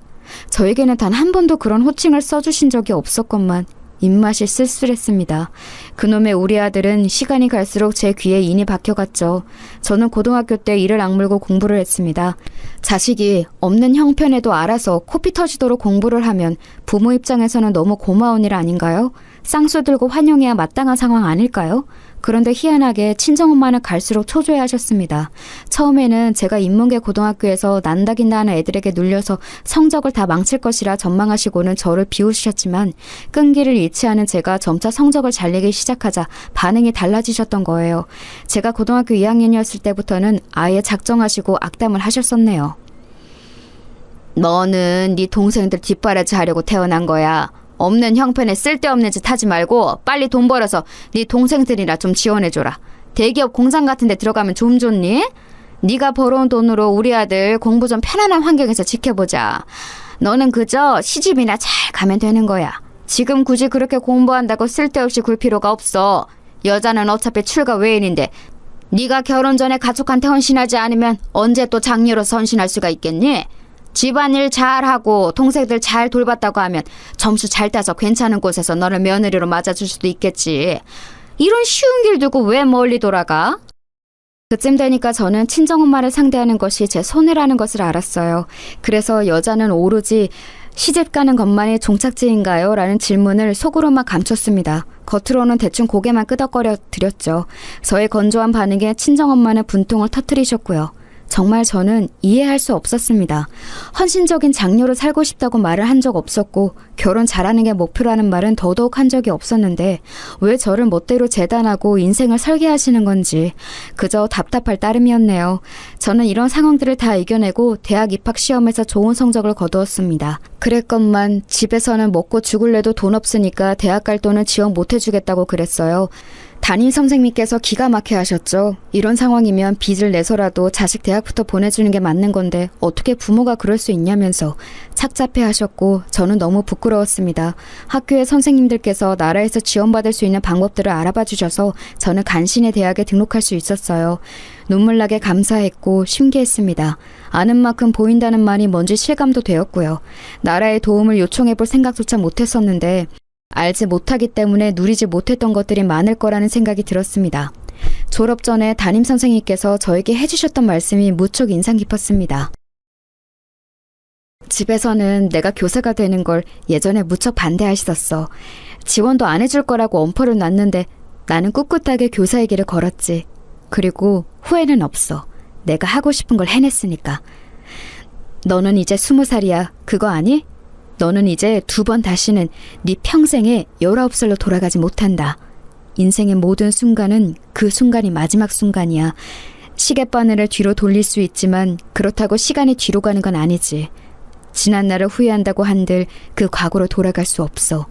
저에게는 단 한 번도 그런 호칭을 써주신 적이 없었건만 입맛이 쓸쓸했습니다. 그놈의 우리 아들은 시간이 갈수록 제 귀에 인이 박혀갔죠. 저는 고등학교 때 이를 악물고 공부를 했습니다. 자식이 없는 형편에도 알아서 코피 터지도록 공부를 하면 부모 입장에서는 너무 고마운 일 아닌가요? 쌍수 들고 환영해야 마땅한 상황 아닐까요? 그런데 희한하게 친정엄마는 갈수록 초조해하셨습니다. 처음에는 제가 인문계 고등학교에서 난다긴다 하는 애들에게 눌려서 성적을 다 망칠 것이라 전망하시고는 저를 비웃으셨지만 끈기를 잃지 않은 제가 점차 성적을 잘 내기 시작하자 반응이 달라지셨던 거예요. 제가 고등학교 2학년이었을 때부터는 아예 작정하시고 악담을 하셨었네요. 너는 네 동생들 뒷바라지 하려고 태어난 거야. 없는 형편에 쓸데없는 짓 하지 말고 빨리 돈 벌어서 네 동생들이나 좀 지원해줘라. 대기업 공장 같은 데 들어가면 좀 좋니? 네가 벌어온 돈으로 우리 아들 공부 좀 편안한 환경에서 지켜보자. 너는 그저 시집이나 잘 가면 되는 거야. 지금 굳이 그렇게 공부한다고 쓸데없이 굴 필요가 없어. 여자는 어차피 출가 외인인데 네가 결혼 전에 가족한테 헌신하지 않으면 언제 또 장녀로 헌신할 수가 있겠니? 집안일 잘하고 동생들 잘 돌봤다고 하면 점수 잘 따서 괜찮은 곳에서 너를 며느리로 맞아줄 수도 있겠지. 이런 쉬운 길 두고 왜 멀리 돌아가? 그쯤 되니까 저는 친정엄마를 상대하는 것이 제 손해라는 것을 알았어요. 그래서 여자는 오로지 시집 가는 것만이 종착지인가요? 라는 질문을 속으로만 감췄습니다. 겉으로는 대충 고개만 끄덕거려 드렸죠. 저의 건조한 반응에 친정엄마는 분통을 터뜨리셨고요. 정말 저는 이해할 수 없었습니다. 헌신적인 장녀로 살고 싶다고 말을 한 적 없었고 결혼 잘하는 게 목표라는 말은 더더욱 한 적이 없었는데 왜 저를 멋대로 재단하고 인생을 설계하시는 건지 그저 답답할 따름이었네요. 저는 이런 상황들을 다 이겨내고 대학 입학 시험에서 좋은 성적을 거두었습니다. 그랬건만 집에서는 먹고 죽을래도 돈 없으니까 대학 갈 돈은 지원 못 해주겠다고 그랬어요. 담임 선생님께서 기가 막혀 하셨죠. 이런 상황이면 빚을 내서라도 자식 대학부터 보내주는 게 맞는 건데 어떻게 부모가 그럴 수 있냐면서 착잡해 하셨고 저는 너무 부끄러웠습니다. 학교의 선생님들께서 나라에서 지원받을 수 있는 방법들을 알아봐 주셔서 저는 간신히 대학에 등록할 수 있었어요. 눈물나게 감사했고 신기했습니다. 아는 만큼 보인다는 말이 뭔지 실감도 되었고요. 나라의 도움을 요청해 볼 생각조차 못했었는데 알지 못하기 때문에 누리지 못했던 것들이 많을 거라는 생각이 들었습니다. 졸업 전에 담임 선생님께서 저에게 해주셨던 말씀이 무척 인상 깊었습니다. 집에서는 내가 교사가 되는 걸 예전에 무척 반대하셨었어. 지원도 안 해줄 거라고 엄포를 놨는데 나는 꿋꿋하게 교사의 길을 걸었지. 그리고 후회는 없어. 내가 하고 싶은 걸 해냈으니까. 너는 이제 20살이야. 그거 아니? 너는 이제 2번 다시는 네 평생에 19살로 돌아가지 못한다. 인생의 모든 순간은 그 순간이 마지막 순간이야. 시계바늘을 뒤로 돌릴 수 있지만 그렇다고 시간이 뒤로 가는 건 아니지. 지난 날을 후회한다고 한들 그 과거로 돌아갈 수 없어.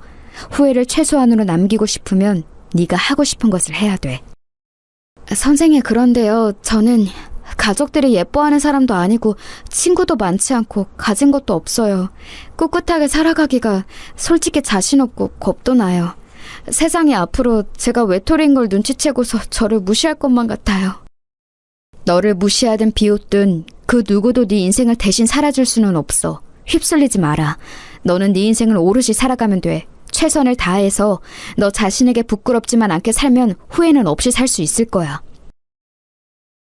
후회를 최소한으로 남기고 싶으면 네가 하고 싶은 것을 해야 돼. 선생님, 그런데요. 저는 가족들이 예뻐하는 사람도 아니고 친구도 많지 않고 가진 것도 없어요. 꿋꿋하게 살아가기가 솔직히 자신 없고 겁도 나요. 세상이 앞으로 제가 외톨이인 걸 눈치채고서 저를 무시할 것만 같아요. 너를 무시하든 비웃든 그 누구도 네 인생을 대신 살아줄 수는 없어. 휩쓸리지 마라. 너는 네 인생을 오롯이 살아가면 돼. 최선을 다해서 너 자신에게 부끄럽지만 않게 살면 후회는 없이 살 수 있을 거야.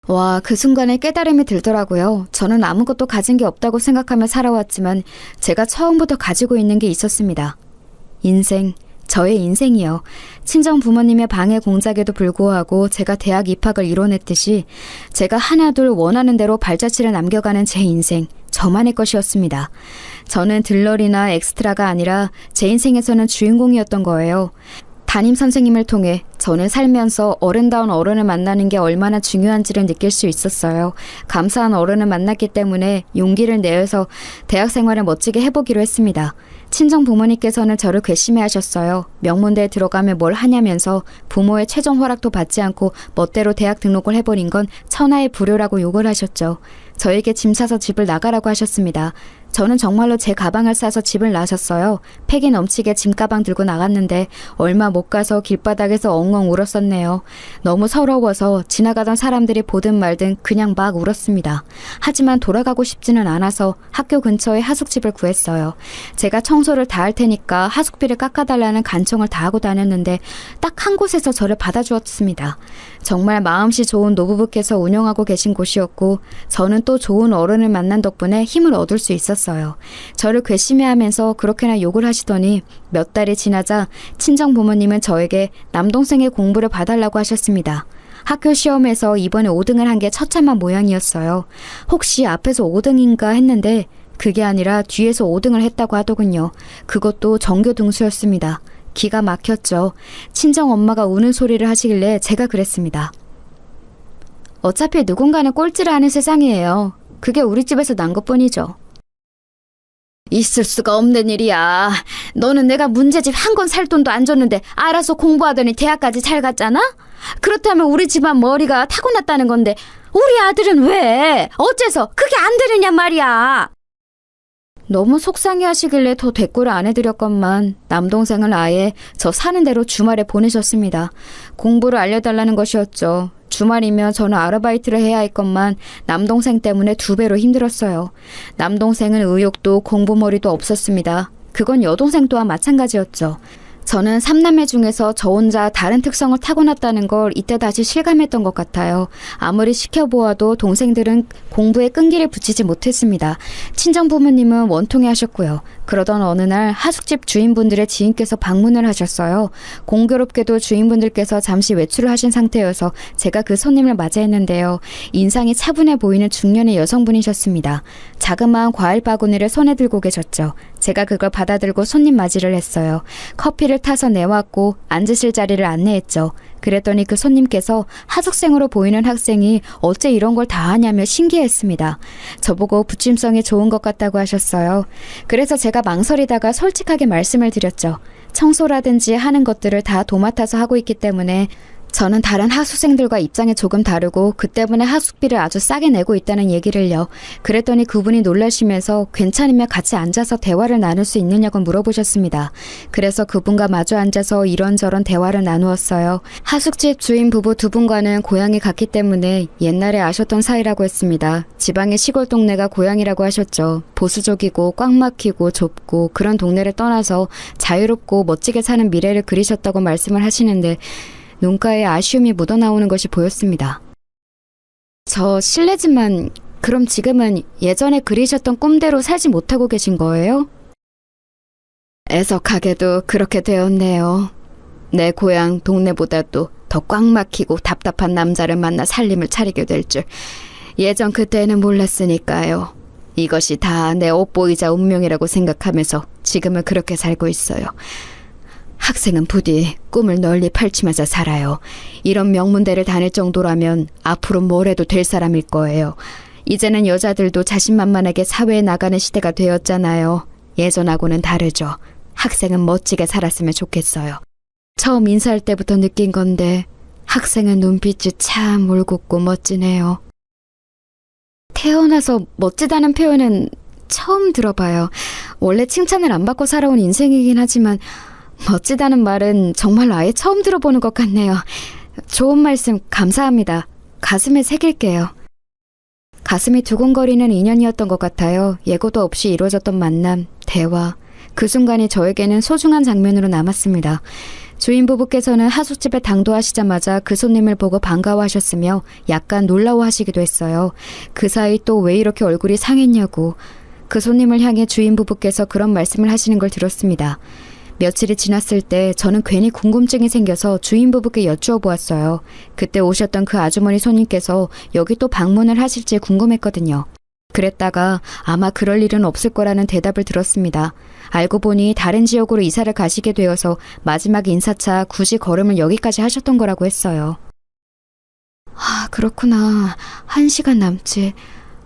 와, 그 순간에 깨달음이 들더라고요. 저는 아무것도 가진 게 없다고 생각하며 살아왔지만 제가 처음부터 가지고 있는 게 있었습니다. 인생, 저의 인생이요. 친정 부모님의 방해 공작에도 불구하고 제가 대학 입학을 이뤄냈듯이 제가 하나둘 원하는 대로 발자취를 남겨가는 제 인생, 저만의 것이었습니다. 저는 들러리나 엑스트라가 아니라 제 인생에서는 주인공이었던 거예요. 담임 선생님을 통해 저는 살면서 어른다운 어른을 만나는 게 얼마나 중요한지를 느낄 수 있었어요. 감사한 어른을 만났기 때문에 용기를 내어서 대학 생활을 멋지게 해보기로 했습니다. 친정 부모님께서는 저를 괘씸해 하셨어요. 명문대에 들어가면 뭘 하냐면서 부모의 최종 허락도 받지 않고 멋대로 대학 등록을 해버린 건 천하의 불효라고 욕을 하셨죠. 저에게 짐 싸서 집을 나가라고 하셨습니다. 저는 정말로 제 가방을 싸서 집을 나섰어요. 패기 넘치게 짐가방 들고 나갔는데 얼마 못 가서 길바닥에서 엉엉 울었었네요. 너무 서러워서 지나가던 사람들이 보든 말든 그냥 막 울었습니다. 하지만 돌아가고 싶지는 않아서 학교 근처에 하숙집을 구했어요. 제가 청소를 다 할 테니까 하숙비를 깎아달라는 간청을 다 하고 다녔는데 딱 한 곳에서 저를 받아주었습니다. 정말 마음씨 좋은 노부부께서 운영하고 계신 곳이었고 저는 또 좋은 어른을 만난 덕분에 힘을 얻을 수 있었어요. 저를 괘씸해하면서 그렇게나 욕을 하시더니 몇 달이 지나자 친정 부모님은 저에게 남동생의 공부를 봐달라고 하셨습니다. 학교 시험에서 이번에 5등을 한 게 처참한 모양이었어요. 혹시 앞에서 5등인가 했는데 그게 아니라 뒤에서 5등을 했다고 하더군요. 그것도 전교 등수였습니다. 기가 막혔죠. 친정 엄마가 우는 소리를 하시길래 제가 그랬습니다. 어차피 누군가는 꼴찌를 하는 세상이에요. 그게 우리 집에서 난 것뿐이죠. 있을 수가 없는 일이야. 너는 내가 문제집 한 권 살 돈도 안 줬는데 알아서 공부하더니 대학까지 잘 갔잖아? 그렇다면 우리 집안 머리가 타고났다는 건데 우리 아들은 왜? 어째서 그게 안 되느냐 말이야. 너무 속상해 하시길래 더 대꾸를 안 해드렸건만 남동생은 아예 저 사는 대로 주말에 보내셨습니다. 공부를 알려달라는 것이었죠. 주말이면 저는 아르바이트를 해야 했건만 남동생 때문에 2배로 힘들었어요. 남동생은 의욕도 공부머리도 없었습니다. 그건 여동생 또한 마찬가지였죠. 저는 3남매 중에서 저 혼자 다른 특성을 타고났다는 걸 이때 다시 실감했던 것 같아요. 아무리 시켜보아도 동생들은 공부에 끈기를 붙이지 못했습니다. 친정 부모님은 원통해 하셨고요. 그러던 어느 날 하숙집 주인분들의 지인께서 방문을 하셨어요. 공교롭게도 주인분들께서 잠시 외출을 하신 상태여서 제가 그 손님을 맞이했는데요. 인상이 차분해 보이는 중년의 여성분이셨습니다. 자그마한 과일 바구니를 손에 들고 계셨죠. 제가 그걸 받아들고 손님 맞이를 했어요. 커피를 타서 내왔고 앉으실 자리를 안내했죠. 그랬더니 그 손님께서 하숙생으로 보이는 학생이 어째 이런 걸 다 하냐며 신기했습니다. 저보고 부침성이 좋은 것 같다고 하셨어요. 그래서 제가 망설이다가 솔직하게 말씀을 드렸죠. 청소라든지 하는 것들을 다 도맡아서 하고 있기 때문에 저는 다른 하숙생들과 입장이 조금 다르고 그 때문에 하숙비를 아주 싸게 내고 있다는 얘기를요. 그랬더니 그분이 놀라시면서 괜찮으면 같이 앉아서 대화를 나눌 수 있느냐고 물어보셨습니다. 그래서 그분과 마주 앉아서 이런저런 대화를 나누었어요. 하숙집 주인 부부 2분과는 고향이 같기 때문에 옛날에 아셨던 사이라고 했습니다. 지방의 시골 동네가 고향이라고 하셨죠. 보수적이고 꽉 막히고 좁고 그런 동네를 떠나서 자유롭고 멋지게 사는 미래를 그리셨다고 말씀을 하시는데 눈가에 아쉬움이 묻어나오는 것이 보였습니다. 저 실례지만 그럼 지금은 예전에 그리셨던 꿈대로 살지 못하고 계신 거예요? 애석하게도 그렇게 되었네요. 내 고향 동네보다도 더 꽉 막히고 답답한 남자를 만나 살림을 차리게 될 줄 예전 그때는 몰랐으니까요. 이것이 다 내 옷보이자 운명이라고 생각하면서 지금은 그렇게 살고 있어요. 학생은 부디 꿈을 널리 펼치면서 살아요. 이런 명문대를 다닐 정도라면 앞으로 뭘 해도 될 사람일 거예요. 이제는 여자들도 자신만만하게 사회에 나가는 시대가 되었잖아요. 예전하고는 다르죠. 학생은 멋지게 살았으면 좋겠어요. 처음 인사할 때부터 느낀 건데 학생의 눈빛이 참 올곧고 멋지네요. 태어나서 멋지다는 표현은 처음 들어봐요. 원래 칭찬을 안 받고 살아온 인생이긴 하지만 멋지다는 말은 정말 아예 처음 들어보는 것 같네요. 좋은 말씀 감사합니다. 가슴에 새길게요. 가슴이 두근거리는 인연이었던 것 같아요. 예고도 없이 이루어졌던 만남, 대화. 그 순간이 저에게는 소중한 장면으로 남았습니다. 주인 부부께서는 하숙집에 당도하시자마자 그 손님을 보고 반가워하셨으며 약간 놀라워하시기도 했어요. 그 사이 또 왜 이렇게 얼굴이 상했냐고. 그 손님을 향해 주인 부부께서 그런 말씀을 하시는 걸 들었습니다. 며칠이 지났을 때 저는 괜히 궁금증이 생겨서 주인 부부께 여쭈어 보았어요. 그때 오셨던 그 아주머니 손님께서 여기 또 방문을 하실지 궁금했거든요. 그랬다가 아마 그럴 일은 없을 거라는 대답을 들었습니다. 알고 보니 다른 지역으로 이사를 가시게 되어서 마지막 인사차 굳이 걸음을 여기까지 하셨던 거라고 했어요. 아, 그렇구나. 1시간 남짓.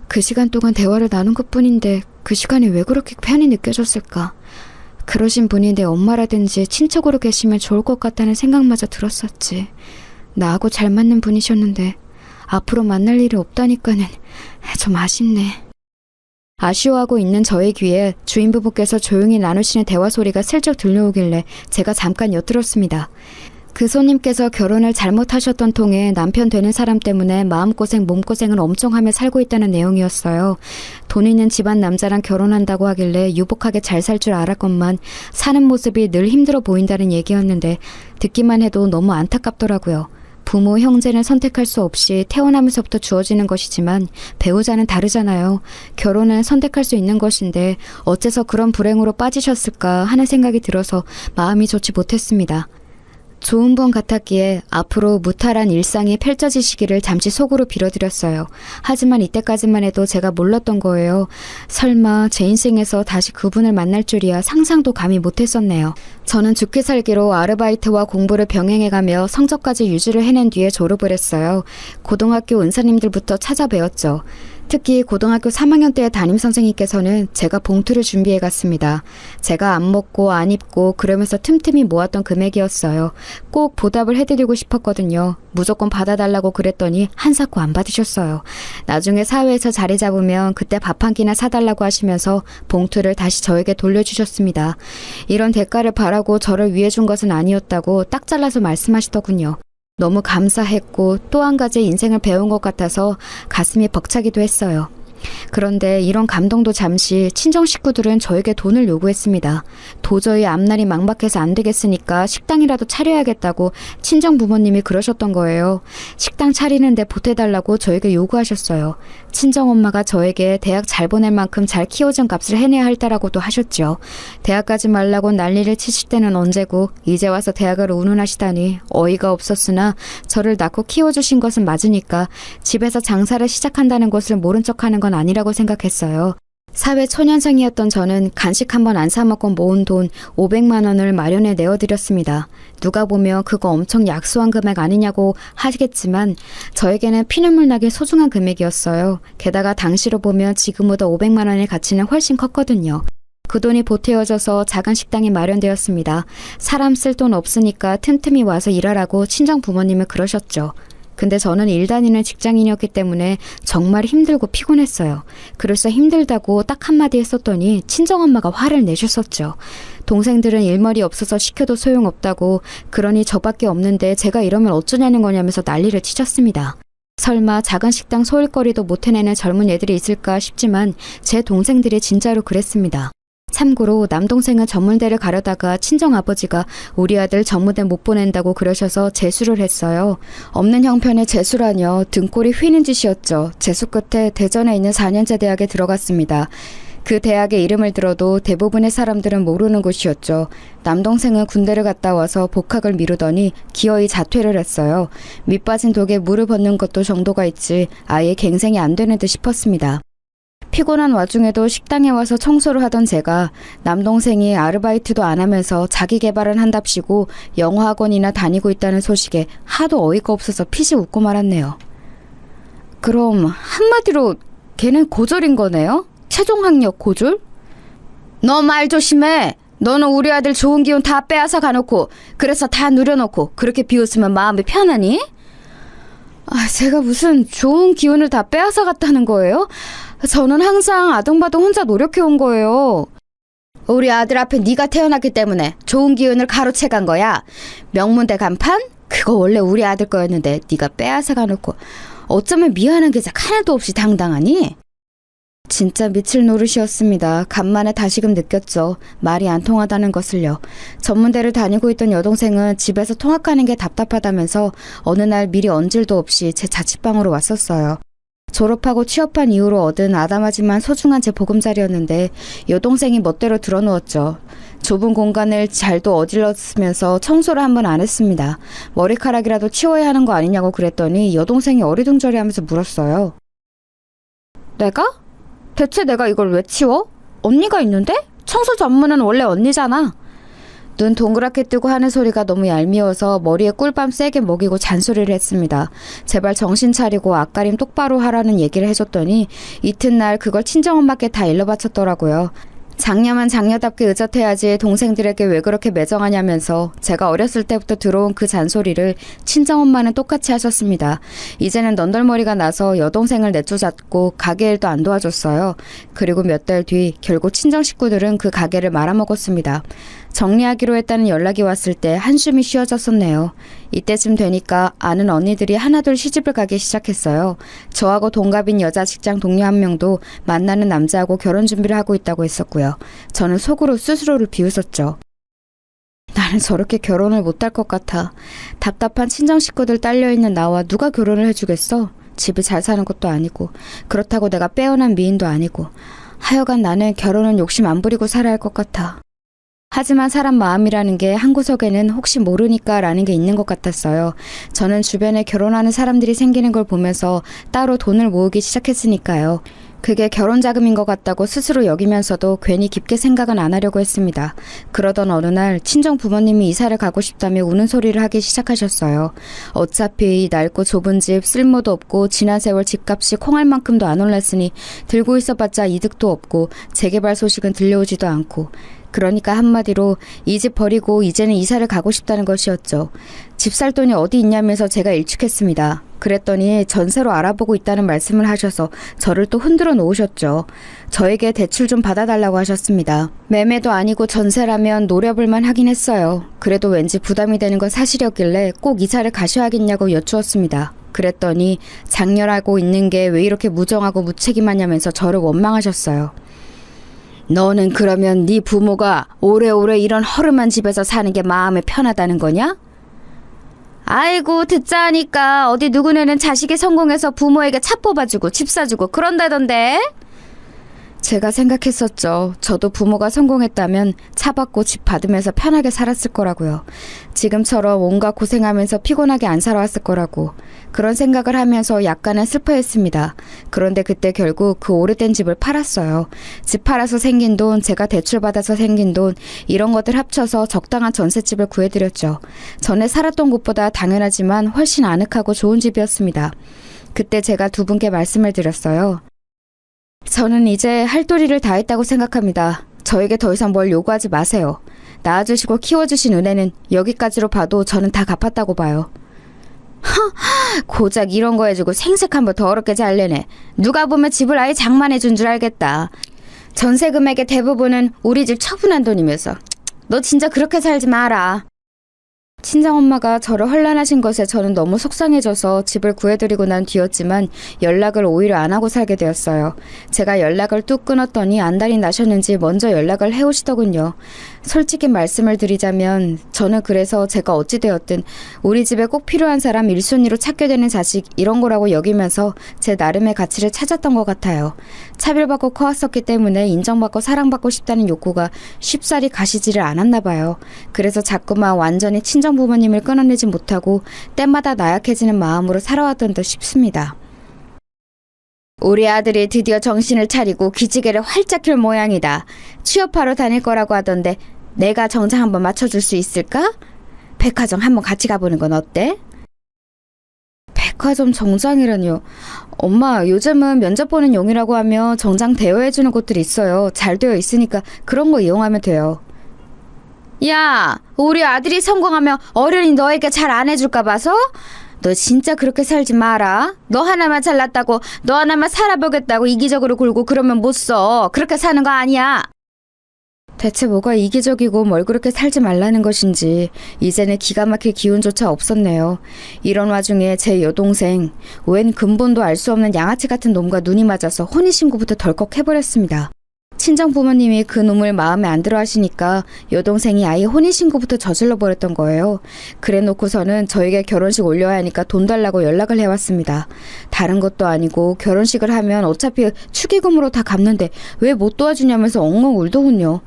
그 시간 동안 대화를 나눈 것뿐인데 그 시간이 왜 그렇게 편히 느껴졌을까? 그러신 분이 내 엄마라든지 친척으로 계시면 좋을 것 같다는 생각마저 들었었지. 나하고 잘 맞는 분이셨는데 앞으로 만날 일이 없다니까는 좀 아쉽네. 아쉬워하고 있는 저의 귀에 주인 부부께서 조용히 나누시는 대화 소리가 슬쩍 들려오길래 제가 잠깐 엿들었습니다. 그 손님께서 결혼을 잘못하셨던 통에 남편 되는 사람 때문에 마음고생 몸고생을 엄청 하며 살고 있다는 내용이었어요. 돈 있는 집안 남자랑 결혼한다고 하길래 유복하게 잘 살 줄 알았건만 사는 모습이 늘 힘들어 보인다는 얘기였는데 듣기만 해도 너무 안타깝더라고요. 부모, 형제는 선택할 수 없이 태어나면서부터 주어지는 것이지만 배우자는 다르잖아요. 결혼은 선택할 수 있는 것인데 어째서 그런 불행으로 빠지셨을까 하는 생각이 들어서 마음이 좋지 못했습니다. 좋은 분 같았기에 앞으로 무탈한 일상이 펼쳐지시기를 잠시 속으로 빌어드렸어요. 하지만 이때까지만 해도 제가 몰랐던 거예요. 설마 제 인생에서 다시 그분을 만날 줄이야 상상도 감히 못했었네요. 저는 죽기 살기로 아르바이트와 공부를 병행해가며 성적까지 유지를 해낸 뒤에 졸업을 했어요. 고등학교 은사님들부터 찾아뵈었죠. 특히 고등학교 3학년 때의 담임선생님께서는 제가 봉투를 준비해 갔습니다. 제가 안 먹고 안 입고 그러면서 틈틈이 모았던 금액이었어요. 꼭 보답을 해드리고 싶었거든요. 무조건 받아달라고 그랬더니 한사코 안 받으셨어요. 나중에 사회에서 자리 잡으면 그때 밥 한 끼나 사달라고 하시면서 봉투를 다시 저에게 돌려주셨습니다. 이런 대가를 바라고 저를 위해준 것은 아니었다고 딱 잘라서 말씀하시더군요. 너무 감사했고 또 한 가지 인생을 배운 것 같아서 가슴이 벅차기도 했어요. 그런데 이런 감동도 잠시 친정 식구들은 저에게 돈을 요구했습니다. 도저히 앞날이 막막해서 안 되겠으니까 식당이라도 차려야겠다고 친정 부모님이 그러셨던 거예요. 식당 차리는데 보태달라고 저에게 요구하셨어요. 친정 엄마가 저에게 대학 잘 보낼 만큼 잘 키워준 값을 해내야 할 때라고도 하셨죠. 대학 가지 말라고 난리를 치실 때는 언제고 이제 와서 대학을 운운하시다니 어이가 없었으나 저를 낳고 키워주신 것은 맞으니까 집에서 장사를 시작한다는 것을 모른 척하는 건 아니라고 생각했어요. 사회 초년생이었던 저는 간식 한 번 안 사먹고 모은 돈 500만 원을 마련해 내어드렸습니다. 누가 보면 그거 엄청 약소한 금액 아니냐고 하시겠지만 저에게는 피눈물 나게 소중한 금액이었어요. 게다가 당시로 보면 지금보다 500만 원의 가치는 훨씬 컸거든요. 그 돈이 보태어져서 작은 식당이 마련되었습니다. 사람 쓸 돈 없으니까 틈틈이 와서 일하라고 친정 부모님은 그러셨죠. 근데 저는 일 다니는 직장인이었기 때문에 정말 힘들고 피곤했어요. 그래서 힘들다고 딱 한마디 했었더니 친정엄마가 화를 내셨었죠. 동생들은 일머리 없어서 시켜도 소용없다고 그러니 저밖에 없는데 제가 이러면 어쩌냐는 거냐면서 난리를 치셨습니다. 설마 작은 식당 소일거리도 못 해내는 젊은 애들이 있을까 싶지만 제 동생들이 진짜로 그랬습니다. 참고로 남동생은 전문대를 가려다가 친정아버지가 우리 아들 전문대 못 보낸다고 그러셔서 재수를 했어요. 없는 형편의 재수라뇨. 등골이 휘는 짓이었죠. 재수 끝에 대전에 있는 4년제 대학에 들어갔습니다. 그 대학의 이름을 들어도 대부분의 사람들은 모르는 곳이었죠. 남동생은 군대를 갔다 와서 복학을 미루더니 기어이 자퇴를 했어요. 밑빠진 독에 물을 붓는 것도 정도가 있지 아예 갱생이 안 되는 듯 싶었습니다. 피곤한 와중에도 식당에 와서 청소를 하던 제가 남동생이 아르바이트도 안 하면서 자기 개발을 한답시고 영어학원이나 다니고 있다는 소식에 하도 어이가 없어서 피식 웃고 말았네요. 그럼 한마디로 걔는 고졸인 거네요? 최종학력 고졸? 너 말 조심해. 너는 우리 아들 좋은 기운 다 빼앗아 가놓고 그래서 다 누려놓고 그렇게 비웃으면 마음이 편하니? 제가 무슨 좋은 기운을 다 빼앗아 갔다는 거예요? 저는 항상 아등바등 혼자 노력해온 거예요. 우리 아들 앞에 네가 태어났기 때문에 좋은 기운을 가로채 간 거야. 명문대 간판? 그거 원래 우리 아들 거였는데 네가 빼앗아 가놓고 어쩌면 미안한 게 하나도 없이 당당하니? 진짜 미칠 노릇이었습니다. 간만에 다시금 느꼈죠. 말이 안 통하다는 것을요. 전문대를 다니고 있던 여동생은 집에서 통학하는 게 답답하다면서 어느 날 미리 얹을도 없이 제 자취방으로 왔었어요. 졸업하고 취업한 이후로 얻은 아담하지만 소중한 제 보금자리였는데 여동생이 멋대로 들어누웠죠. 좁은 공간을 잘도 어질렀으면서 청소를 한 번 안 했습니다. 머리카락이라도 치워야 하는 거 아니냐고 그랬더니 여동생이 어리둥절해하면서 물었어요. 내가? 대체 내가 이걸 왜 치워? 언니가 있는데? 청소 전문은 원래 언니잖아. 눈 동그랗게 뜨고 하는 소리가 너무 얄미워서 머리에 꿀밤 세게 먹이고 잔소리를 했습니다. 제발 정신 차리고 앞가림 똑바로 하라는 얘기를 해줬더니 이튿날 그걸 친정엄마께 다 일러바쳤더라고요. 장녀만 장녀답게 의젓해야지 동생들에게 왜 그렇게 매정하냐면서 제가 어렸을 때부터 들어온 그 잔소리를 친정엄마는 똑같이 하셨습니다. 이제는 넌덜머리가 나서 여동생을 내쫓았고 가게 일도 안 도와줬어요. 그리고 몇 달 뒤 결국 친정 식구들은 그 가게를 말아먹었습니다. 정리하기로 했다는 연락이 왔을 때 한숨이 쉬어졌었네요. 이때쯤 되니까 아는 언니들이 하나둘 시집을 가기 시작했어요. 저하고 동갑인 여자 직장 동료 한 명도 만나는 남자하고 결혼 준비를 하고 있다고 했었고요. 저는 속으로 스스로를 비웃었죠. 나는 저렇게 결혼을 못할 것 같아. 답답한 친정 식구들 딸려있는 나와 누가 결혼을 해주겠어? 집이 잘 사는 것도 아니고 그렇다고 내가 빼어난 미인도 아니고 하여간 나는 결혼은 욕심 안 부리고 살아야 할 것 같아. 하지만 사람 마음이라는 게 한 구석에는 혹시 모르니까 라는 게 있는 것 같았어요. 저는 주변에 결혼하는 사람들이 생기는 걸 보면서 따로 돈을 모으기 시작했으니까요. 그게 결혼 자금인 것 같다고 스스로 여기면서도 괜히 깊게 생각은 안 하려고 했습니다. 그러던 어느 날 친정 부모님이 이사를 가고 싶다며 우는 소리를 하기 시작하셨어요. 어차피 이 낡고 좁은 집 쓸모도 없고 지난 세월 집값이 콩알만큼도 안 올랐으니 들고 있어봤자 이득도 없고 재개발 소식은 들려오지도 않고 그러니까 한마디로 이 집 버리고 이제는 이사를 가고 싶다는 것이었죠. 집 살 돈이 어디 있냐면서 제가 일축했습니다. 그랬더니 전세로 알아보고 있다는 말씀을 하셔서 저를 또 흔들어 놓으셨죠. 저에게 대출 좀 받아달라고 하셨습니다. 매매도 아니고 전세라면 노려볼만 하긴 했어요. 그래도 왠지 부담이 되는 건 사실이었길래 꼭 이사를 가셔야겠냐고 여쭈었습니다. 그랬더니 장렬하고 있는 게 왜 이렇게 무정하고 무책임하냐면서 저를 원망하셨어요. 너는 그러면 네 부모가 오래오래 이런 허름한 집에서 사는 게 마음에 편하다는 거냐? 아이고 듣자 하니까 어디 누구네는 자식이 성공해서 부모에게 차 뽑아주고 집 사주고 그런다던데? 제가 생각했었죠. 저도 부모가 성공했다면 차 받고 집 받으면서 편하게 살았을 거라고요. 지금처럼 온갖 고생하면서 피곤하게 안 살아왔을 거라고. 그런 생각을 하면서 약간은 슬퍼했습니다. 그런데 그때 결국 그 오래된 집을 팔았어요. 집 팔아서 생긴 돈, 제가 대출받아서 생긴 돈, 이런 것들 합쳐서 적당한 전셋집을 구해드렸죠. 전에 살았던 곳보다 당연하지만 훨씬 아늑하고 좋은 집이었습니다. 그때 제가 두 분께 말씀을 드렸어요. 저는 이제 할 도리를 다 했다고 생각합니다. 저에게 더 이상 뭘 요구하지 마세요. 낳아주시고 키워주신 은혜는 여기까지로 봐도 저는 다 갚았다고 봐요. 고작 이런 거 해주고 생색 한번 더럽게 잘 내네. 누가 보면 집을 아예 장만해준 줄 알겠다. 전세 금액의 대부분은 우리 집 처분한 돈이면서. 너 진짜 그렇게 살지 마라. 친정엄마가 저를 혼란하신 것에 저는 너무 속상해져서 집을 구해드리고 난 뒤였지만 연락을 오히려 안 하고 살게 되었어요. 제가 연락을 뚝 끊었더니 안달이 나셨는지 먼저 연락을 해오시더군요. 솔직히 말씀을 드리자면 저는 그래서 제가 어찌되었든 우리 집에 꼭 필요한 사람 1순위로 찾게 되는 자식 이런 거라고 여기면서 제 나름의 가치를 찾았던 것 같아요. 차별받고 커왔었기 때문에 인정받고 사랑받고 싶다는 욕구가 쉽사리 가시지를 않았나 봐요. 그래서 자꾸만 완전히 친정 부모님을 끊어내지 못하고 때마다 나약해지는 마음으로 살아왔던 듯 싶습니다. 우리 아들이 드디어 정신을 차리고 기지개를 활짝 켤 모양이다. 취업하러 다닐 거라고 하던데 내가 정장 한번 맞춰줄 수 있을까? 백화점 한번 같이 가보는 건 어때? 백화점 정장이라뇨. 엄마, 요즘은 면접 보는 용이라고 하면 정장 대여해주는 곳들이 있어요. 잘 되어 있으니까 그런 거 이용하면 돼요. 야, 우리 아들이 성공하면 어른이 너에게 잘 안 해줄까 봐서? 너 진짜 그렇게 살지 마라. 너 하나만 잘났다고, 너 하나만 살아보겠다고 이기적으로 굴고 그러면 못 써. 그렇게 사는 거 아니야. 대체 뭐가 이기적이고 뭘 그렇게 살지 말라는 것인지 이제는 기가 막힐 기운조차 없었네요. 이런 와중에 제 여동생, 웬 근본도 알 수 없는 양아치 같은 놈과 눈이 맞아서 혼인신고부터 덜컥 해버렸습니다. 친정 부모님이 그 놈을 마음에 안 들어 하시니까 여동생이 아예 혼인신고부터 저질러 버렸던 거예요. 그래 놓고서는 저에게 결혼식 올려야 하니까 돈 달라고 연락을 해왔습니다. 다른 것도 아니고 결혼식을 하면 어차피 축의금으로 다 갚는데 왜 못 도와주냐면서 엉엉 울더군요.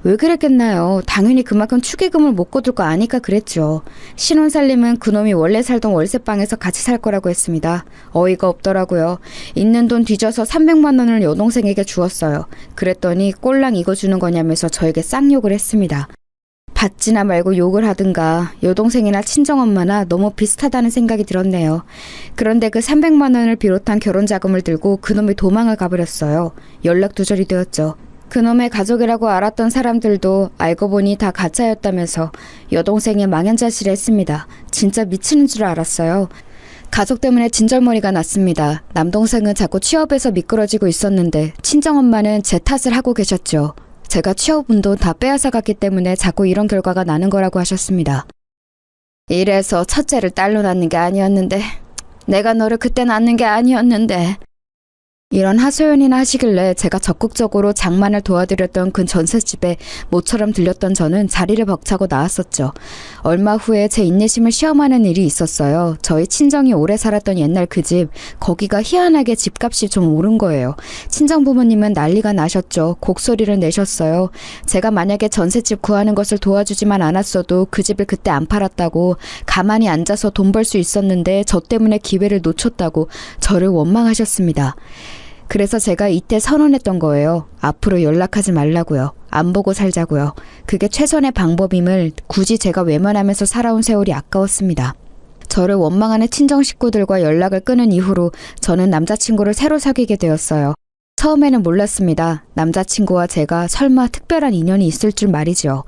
왜 그랬겠나요? 당연히 그만큼 축의금을 못 거둘 거 아니까 그랬죠. 신혼살림은 그놈이 원래 살던 월세방에서 같이 살 거라고 했습니다. 어이가 없더라고요. 있는 돈 뒤져서 300만 원을 여동생에게 주었어요. 그랬더니 꼴랑 이거 주는 거냐면서 저에게 쌍욕을 했습니다. 받지나 말고 욕을 하든가 여동생이나 친정엄마나 너무 비슷하다는 생각이 들었네요. 그런데 그 300만 원을 비롯한 결혼자금을 들고 그놈이 도망을 가버렸어요. 연락두절이 되었죠. 그놈의 가족이라고 알았던 사람들도 알고 보니 다 가짜였다면서 여동생이 망연자실했습니다. 진짜 미치는 줄 알았어요. 가족 때문에 진절머리가 났습니다. 남동생은 자꾸 취업에서 미끄러지고 있었는데 친정엄마는 제 탓을 하고 계셨죠. 제가 취업운도 다 빼앗아갔기 때문에 자꾸 이런 결과가 나는 거라고 하셨습니다. 이래서 첫째를 딸로 낳는 게 아니었는데 내가 너를 그때 낳는 게 아니었는데 이런 하소연이나 하시길래 제가 적극적으로 장만을 도와드렸던 그 전셋집에 모처럼 들렸던 저는 자리를 벅차고 나왔었죠. 얼마 후에 제 인내심을 시험하는 일이 있었어요. 저희 친정이 오래 살았던 옛날 그 집, 거기가 희한하게 집값이 좀 오른 거예요. 친정 부모님은 난리가 나셨죠. 곡소리를 내셨어요. 제가 만약에 전셋집 구하는 것을 도와주지만 않았어도 그 집을 그때 안 팔았다고, 가만히 앉아서 돈 벌 수 있었는데 저 때문에 기회를 놓쳤다고 저를 원망하셨습니다. 그래서 제가 이때 선언했던 거예요. 앞으로 연락하지 말라고요. 안 보고 살자고요. 그게 최선의 방법임을 굳이 제가 외면하면서 살아온 세월이 아까웠습니다. 저를 원망하는 친정 식구들과 연락을 끊은 이후로 저는 남자친구를 새로 사귀게 되었어요. 처음에는 몰랐습니다. 남자친구와 제가 설마 특별한 인연이 있을 줄 말이죠.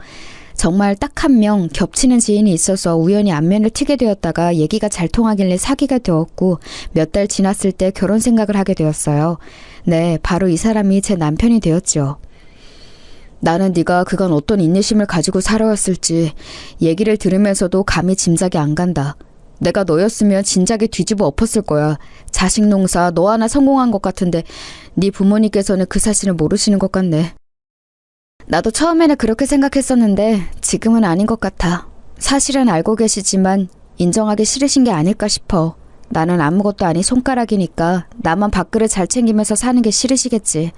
정말 딱 한 명 겹치는 지인이 있어서 우연히 안면을 트게 되었다가 얘기가 잘 통하길래 사귀게 되었고 몇 달 지났을 때 결혼 생각을 하게 되었어요. 네, 바로 이 사람이 제 남편이 되었죠. 나는 네가 그간 어떤 인내심을 가지고 살아왔을지 얘기를 들으면서도 감히 짐작이 안 간다. 내가 너였으면 진작에 뒤집어 엎었을 거야. 자식 농사 너 하나 성공한 것 같은데 네 부모님께서는 그 사실을 모르시는 것 같네. 나도 처음에는 그렇게 생각했었는데 지금은 아닌 것 같아. 사실은 알고 계시지만 인정하기 싫으신 게 아닐까 싶어. 나는 아무것도 아닌 손가락이니까 나만 밥그릇 잘 챙기면서 사는 게 싫으시겠지.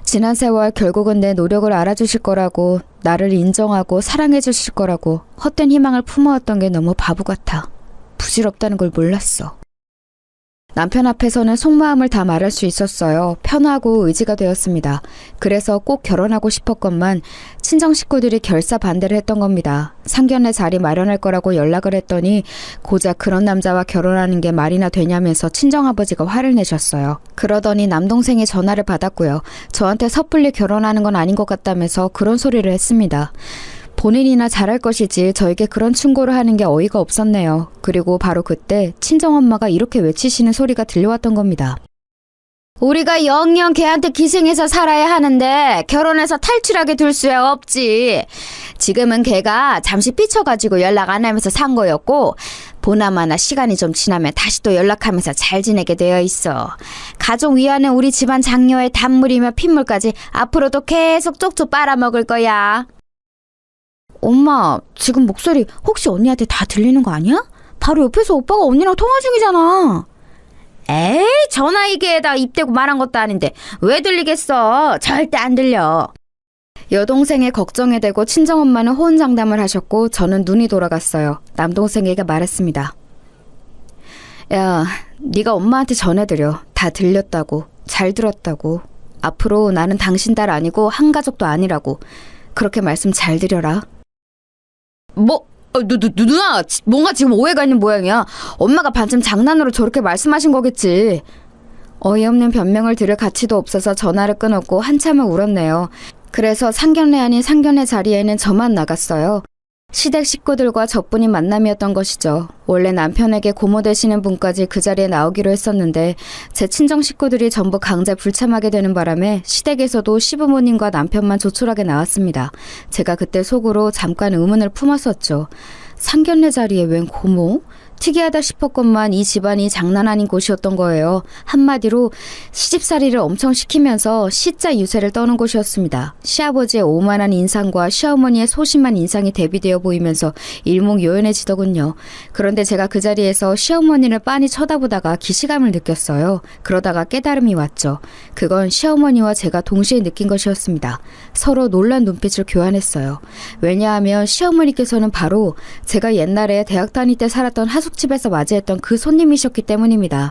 지난 세월 결국은 내 노력을 알아주실 거라고, 나를 인정하고 사랑해 주실 거라고 헛된 희망을 품어왔던 게 너무 바보 같아. 부질없다는 걸 몰랐어. 남편 앞에서는 속마음을 다 말할 수 있었어요. 편하고 의지가 되었습니다. 그래서 꼭 결혼하고 싶었건만 친정 식구들이 결사 반대를 했던 겁니다. 상견례 자리 마련할 거라고 연락을 했더니 고작 그런 남자와 결혼하는 게 말이나 되냐면서 친정아버지가 화를 내셨어요. 그러더니 남동생이 전화를 받았고요. 저한테 섣불리 결혼하는 건 아닌 것 같다면서 그런 소리를 했습니다. 본인이나 잘할 것이지 저에게 그런 충고를 하는 게 어이가 없었네요. 그리고 바로 그때 친정엄마가 이렇게 외치시는 소리가 들려왔던 겁니다. 우리가 영영 걔한테 기생해서 살아야 하는데 결혼해서 탈출하게 둘 수야 없지. 지금은 걔가 잠시 삐쳐가지고 연락 안 하면서 산 거였고 보나마나 시간이 좀 지나면 다시 또 연락하면서 잘 지내게 되어 있어. 가족 위하는 우리 집안 장녀의 단물이며 핏물까지 앞으로도 계속 쪽쪽 빨아먹을 거야. 엄마, 지금 목소리 혹시 언니한테 다 들리는 거 아니야? 바로 옆에서 오빠가 언니랑 통화 중이잖아. 에이, 전화기계에다 입 대고 말한 것도 아닌데 왜 들리겠어? 절대 안 들려. 여동생의 걱정에 대고 친정엄마는 호언장담을 하셨고 저는 눈이 돌아갔어요. 남동생에게 말했습니다. 야, 네가 엄마한테 전해드려. 다 들렸다고. 잘 들었다고. 앞으로 나는 당신 딸 아니고 한 가족도 아니라고. 그렇게 말씀 잘 드려라. 누나, 뭔가 지금 오해가 있는 모양이야. 엄마가 반쯤 장난으로 저렇게 말씀하신 거겠지. 어이없는 변명을 들을 가치도 없어서 전화를 끊었고 한참을 울었네요. 그래서 상견례 아닌 상견례 자리에는 저만 나갔어요. 시댁 식구들과 저뿐인 만남이었던 것이죠. 원래 남편에게 고모 되시는 분까지 그 자리에 나오기로 했었는데 제 친정 식구들이 전부 강제 불참하게 되는 바람에 시댁에서도 시부모님과 남편만 조촐하게 나왔습니다. 제가 그때 속으로 잠깐 의문을 품었었죠. 상견례 자리에 웬 고모? 특이하다 싶었건만 이 집안이 장난 아닌 곳이었던 거예요. 한마디로 시집살이를 엄청 시키면서 시자 유세를 떠는 곳이었습니다. 시아버지의 오만한 인상과 시어머니의 소심한 인상이 대비되어 보이면서 일목요연해지더군요. 그런데 제가 그 자리에서 시어머니를 빤히 쳐다보다가 기시감을 느꼈어요. 그러다가 깨달음이 왔죠. 그건 시어머니와 제가 동시에 느낀 것이었습니다. 서로 놀란 눈빛을 교환했어요. 왜냐하면 시어머니께서는 바로 제가 옛날에 대학 다닐 때 살았던 하숙집에서 맞이했던 그 손님이셨기 때문입니다.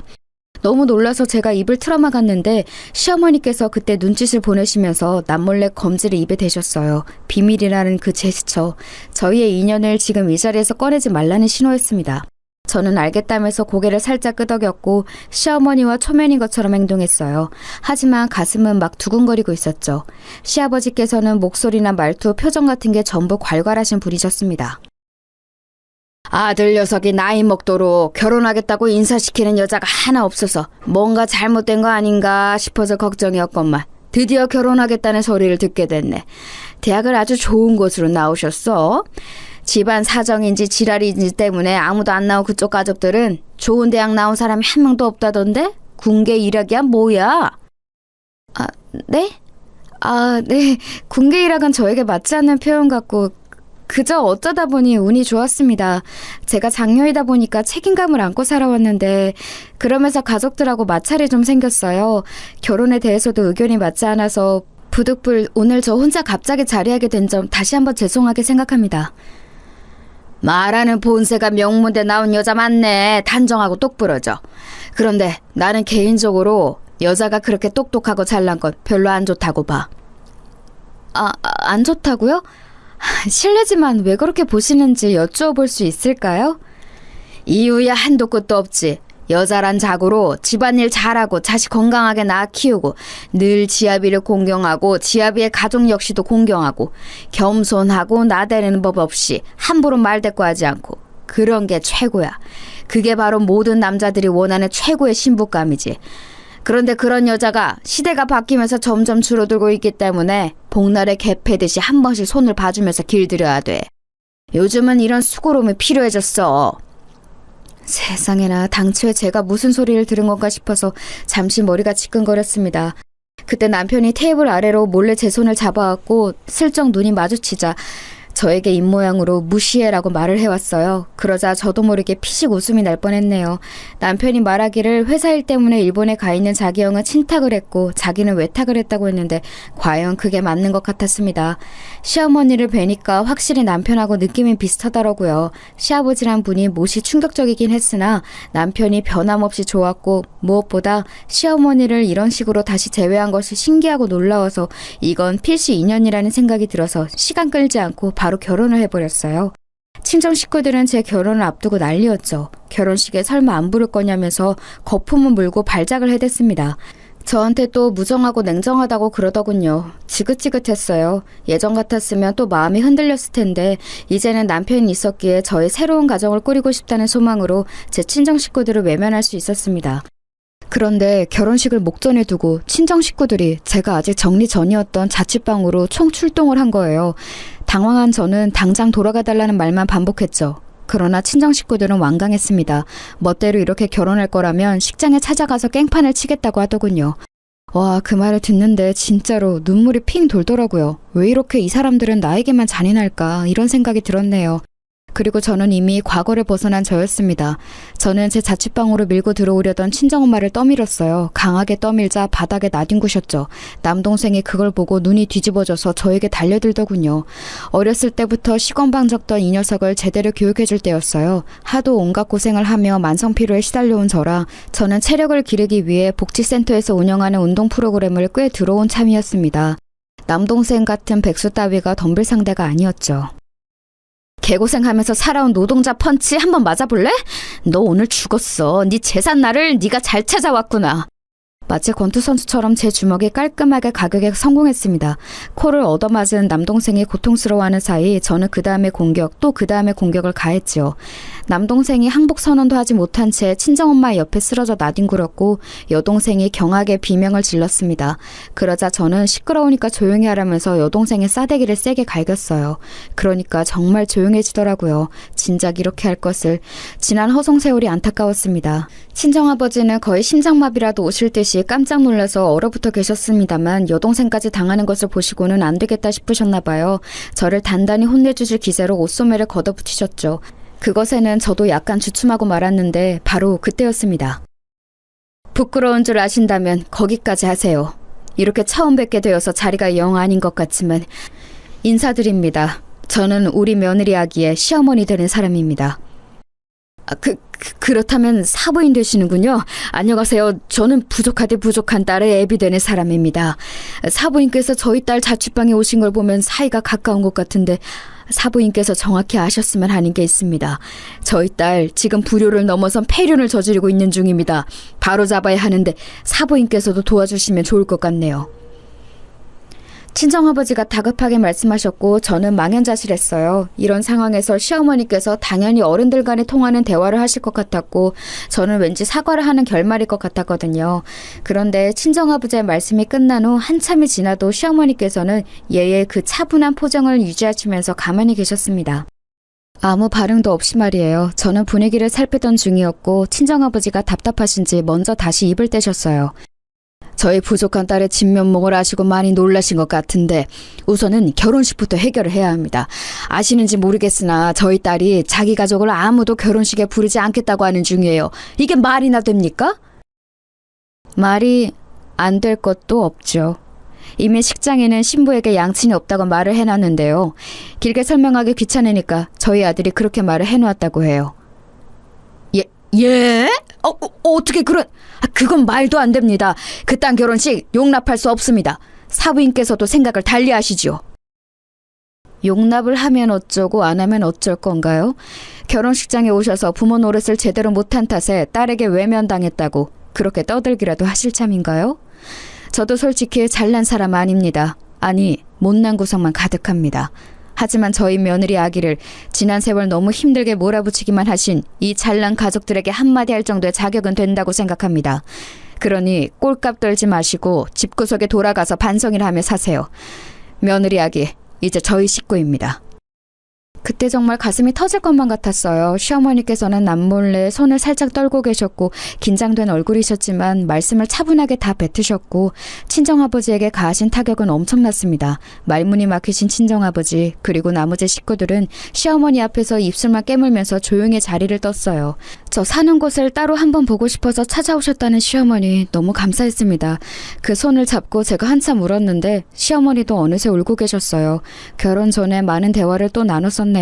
너무 놀라서 제가 입을 틀어막았는데 시어머니께서 그때 눈짓을 보내시면서 남몰래 검지를 입에 대셨어요. 비밀이라는 그 제스처, 저희의 인연을 지금 이 자리에서 꺼내지 말라는 신호였습니다. 저는 알겠다면서 고개를 살짝 끄덕였고 시어머니와 초면인 것처럼 행동했어요. 하지만 가슴은 막 두근거리고 있었죠. 시아버지께서는 목소리나 말투, 표정 같은 게 전부 괄괄하신 분이셨습니다. 아들 녀석이 나이 먹도록 결혼하겠다고 인사시키는 여자가 하나 없어서 뭔가 잘못된 거 아닌가 싶어서 걱정이었건만 드디어 결혼하겠다는 소리를 듣게 됐네. 대학을 아주 좋은 곳으로 나오셨어. 집안 사정인지 지랄인지 때문에 아무도 안 나온 그쪽 가족들은 좋은 대학 나온 사람이 한 명도 없다던데? 군계 일학이야 뭐야? 네? 네. 군계 일학은 저에게 맞지 않는 표현 같고 그저 어쩌다 보니 운이 좋았습니다. 제가 장녀이다 보니까 책임감을 안고 살아왔는데 그러면서 가족들하고 마찰이 좀 생겼어요. 결혼에 대해서도 의견이 맞지 않아서 부득불 오늘 저 혼자 갑자기 자리하게 된 점 다시 한번 죄송하게 생각합니다. 말하는 본세가 명문대 나온 여자 맞네. 단정하고 똑부러져. 그런데 나는 개인적으로 여자가 그렇게 똑똑하고 잘난 건 별로 안 좋다고 봐. 안 좋다고요? 실례지만 왜 그렇게 보시는지 여쭈어볼 수 있을까요? 이유야 한도 끝도 없지. 여자란 자고로 집안일 잘하고 자식 건강하게 낳아 키우고 늘 지아비를 공경하고 지아비의 가족 역시도 공경하고 겸손하고 나대는 법 없이 함부로 말대꾸하지 않고 그런 게 최고야. 그게 바로 모든 남자들이 원하는 최고의 신부감이지. 그런데 그런 여자가 시대가 바뀌면서 점점 줄어들고 있기 때문에 복날에 개 패듯이 한 번씩 손을 봐주면서 길들여야 돼. 요즘은 이런 수고로움이 필요해졌어. 세상에나 당초에 제가 무슨 소리를 들은 건가 싶어서 잠시 머리가 지끈거렸습니다. 그때 남편이 테이블 아래로 몰래 제 손을 잡아왔고 슬쩍 눈이 마주치자 저에게 입모양으로 무시해라고 말을 해왔어요. 그러자 저도 모르게 피식 웃음이 날 뻔했네요. 남편이 말하기를 회사 일 때문에 일본에 가 있는 자기 형은 친탁을 했고 자기는 외탁을 했다고 했는데 과연 그게 맞는 것 같았습니다. 시어머니를 뵈니까 확실히 남편하고 느낌이 비슷하더라고요. 시아버지란 분이 몹시 충격적이긴 했으나 남편이 변함없이 좋았고 무엇보다 시어머니를 이런 식으로 다시 재회한 것이 신기하고 놀라워서 이건 필시 인연이라는 생각이 들어서 시간 끌지 않고 바로 결혼을 해버렸어요. 친정 식구들은 제 결혼을 앞두고 난리였죠. 결혼식에 설마 안 부를 거냐면서 거품을 물고 발작을 해댔습니다. 저한테 또 무정하고 냉정하다고 그러더군요. 지긋지긋했어요. 예전 같았으면 또 마음이 흔들렸을 텐데 이제는 남편이 있었기에 저의 새로운 가정을 꾸리고 싶다는 소망으로 제 친정 식구들을 외면할 수 있었습니다. 그런데 결혼식을 목전에 두고 친정 식구들이 제가 아직 정리 전이었던 자취방으로 총 출동을 한 거예요. 당황한 저는 당장 돌아가달라는 말만 반복했죠. 그러나 친정 식구들은 완강했습니다. 멋대로 이렇게 결혼할 거라면 식장에 찾아가서 깽판을 치겠다고 하더군요. 와, 그 말을 듣는데 진짜로 눈물이 핑 돌더라고요. 왜 이렇게 이 사람들은 나에게만 잔인할까 이런 생각이 들었네요. 그리고 저는 이미 과거를 벗어난 저였습니다. 저는 제 자취방으로 밀고 들어오려던 친정엄마를 떠밀었어요. 강하게 떠밀자 바닥에 나뒹구셨죠. 남동생이 그걸 보고 눈이 뒤집어져서 저에게 달려들더군요. 어렸을 때부터 시건방졌던 이 녀석을 제대로 교육해줄 때였어요. 하도 온갖 고생을 하며 만성피로에 시달려온 저라 저는 체력을 기르기 위해 복지센터에서 운영하는 운동 프로그램을 꽤 들어온 참이었습니다. 남동생 같은 백수 따위가 덤빌 상대가 아니었죠. 개고생하면서 살아온 노동자 펀치 한번 맞아볼래? 너 오늘 죽었어. 네 재산 날을 네가 잘 찾아왔구나. 마치 권투 선수처럼 제 주먹이 깔끔하게 가격에 성공했습니다. 코를 얻어맞은 남동생이 고통스러워하는 사이 저는 그 다음에 공격, 또 그 다음에 공격을 가했지요. 남동생이 항복 선언도 하지 못한 채 친정엄마 옆에 쓰러져 나뒹굴었고 여동생이 경하게 비명을 질렀습니다. 그러자 저는 시끄러우니까 조용히 하라면서 여동생의 싸대기를 세게 갈겼어요. 그러니까 정말 조용해지더라고요. 진작 이렇게 할 것을. 지난 허송세월이 안타까웠습니다. 친정아버지는 거의 심장마비라도 오실 듯이 깜짝 놀라서 얼어붙어 계셨습니다만 여동생까지 당하는 것을 보시고는 안 되겠다 싶으셨나 봐요. 저를 단단히 혼내주실 기세로 옷소매를 걷어붙이셨죠. 그것에는 저도 약간 주춤하고 말았는데 바로 그때였습니다. 부끄러운 줄 아신다면 거기까지 하세요. 이렇게 처음 뵙게 되어서 자리가 영 아닌 것 같지만 인사드립니다. 저는 우리 며느리 아기의 시어머니 되는 사람입니다. 그렇다면 사부인 되시는군요. 안녕하세요. 저는 부족하되 부족한 딸의 애비 되는 사람입니다. 사부인께서 저희 딸 자취방에 오신 걸 보면 사이가 가까운 것 같은데 사부인께서 정확히 아셨으면 하는 게 있습니다. 저희 딸 지금 불효를 넘어선 폐륜을 저지르고 있는 중입니다. 바로 잡아야 하는데 사부인께서도 도와주시면 좋을 것 같네요. 친정아버지가 다급하게 말씀하셨고 저는 망연자실했어요. 이런 상황에서 시어머니께서 당연히 어른들 간에 통하는 대화를 하실 것 같았고 저는 왠지 사과를 하는 결말일 것 같았거든요. 그런데 친정아버지의 말씀이 끝난 후 한참이 지나도 시어머니께서는 예의 그 차분한 표정을 유지하시면서 가만히 계셨습니다. 아무 반응도 없이 말이에요. 저는 분위기를 살피던 중이었고 친정아버지가 답답하신지 먼저 다시 입을 떼셨어요. 저희 부족한 딸의 진면목을 아시고 많이 놀라신 것 같은데 우선은 결혼식부터 해결을 해야 합니다. 아시는지 모르겠으나 저희 딸이 자기 가족을 아무도 결혼식에 부르지 않겠다고 하는 중이에요. 이게 말이나 됩니까? 말이 안 될 것도 없죠. 이미 식장에는 신부에게 양친이 없다고 말을 해놨는데요. 길게 설명하기 귀찮으니까 저희 아들이 그렇게 말을 해놓았다고 해요. 예? 어떻게 그건 말도 안 됩니다. 그딴 결혼식 용납할 수 없습니다. 사부인께서도 생각을 달리 하시죠. 용납을 하면 어쩌고 안 하면 어쩔 건가요? 결혼식장에 오셔서 부모 노릇을 제대로 못한 탓에 딸에게 외면당했다고 그렇게 떠들기라도 하실 참인가요? 저도 솔직히 잘난 사람 아닙니다. 아니, 못난 구석만 가득합니다. 하지만 저희 며느리 아기를 지난 세월 너무 힘들게 몰아붙이기만 하신 이 잘난 가족들에게 한마디 할 정도의 자격은 된다고 생각합니다. 그러니 꼴값 떨지 마시고 집구석에 돌아가서 반성이나 하며 사세요. 며느리 아기, 이제 저희 식구입니다. 그때 정말 가슴이 터질 것만 같았어요. 시어머니께서는 남몰래 손을 살짝 떨고 계셨고 긴장된 얼굴이셨지만 말씀을 차분하게 다 뱉으셨고 친정아버지에게 가하신 타격은 엄청났습니다. 말문이 막히신 친정아버지 그리고 나머지 식구들은 시어머니 앞에서 입술만 깨물면서 조용히 자리를 떴어요. 저 사는 곳을 따로 한번 보고 싶어서 찾아오셨다는 시어머니 너무 감사했습니다. 그 손을 잡고 제가 한참 울었는데 시어머니도 어느새 울고 계셨어요. 결혼 전에 많은 대화를 또 나눴었네요.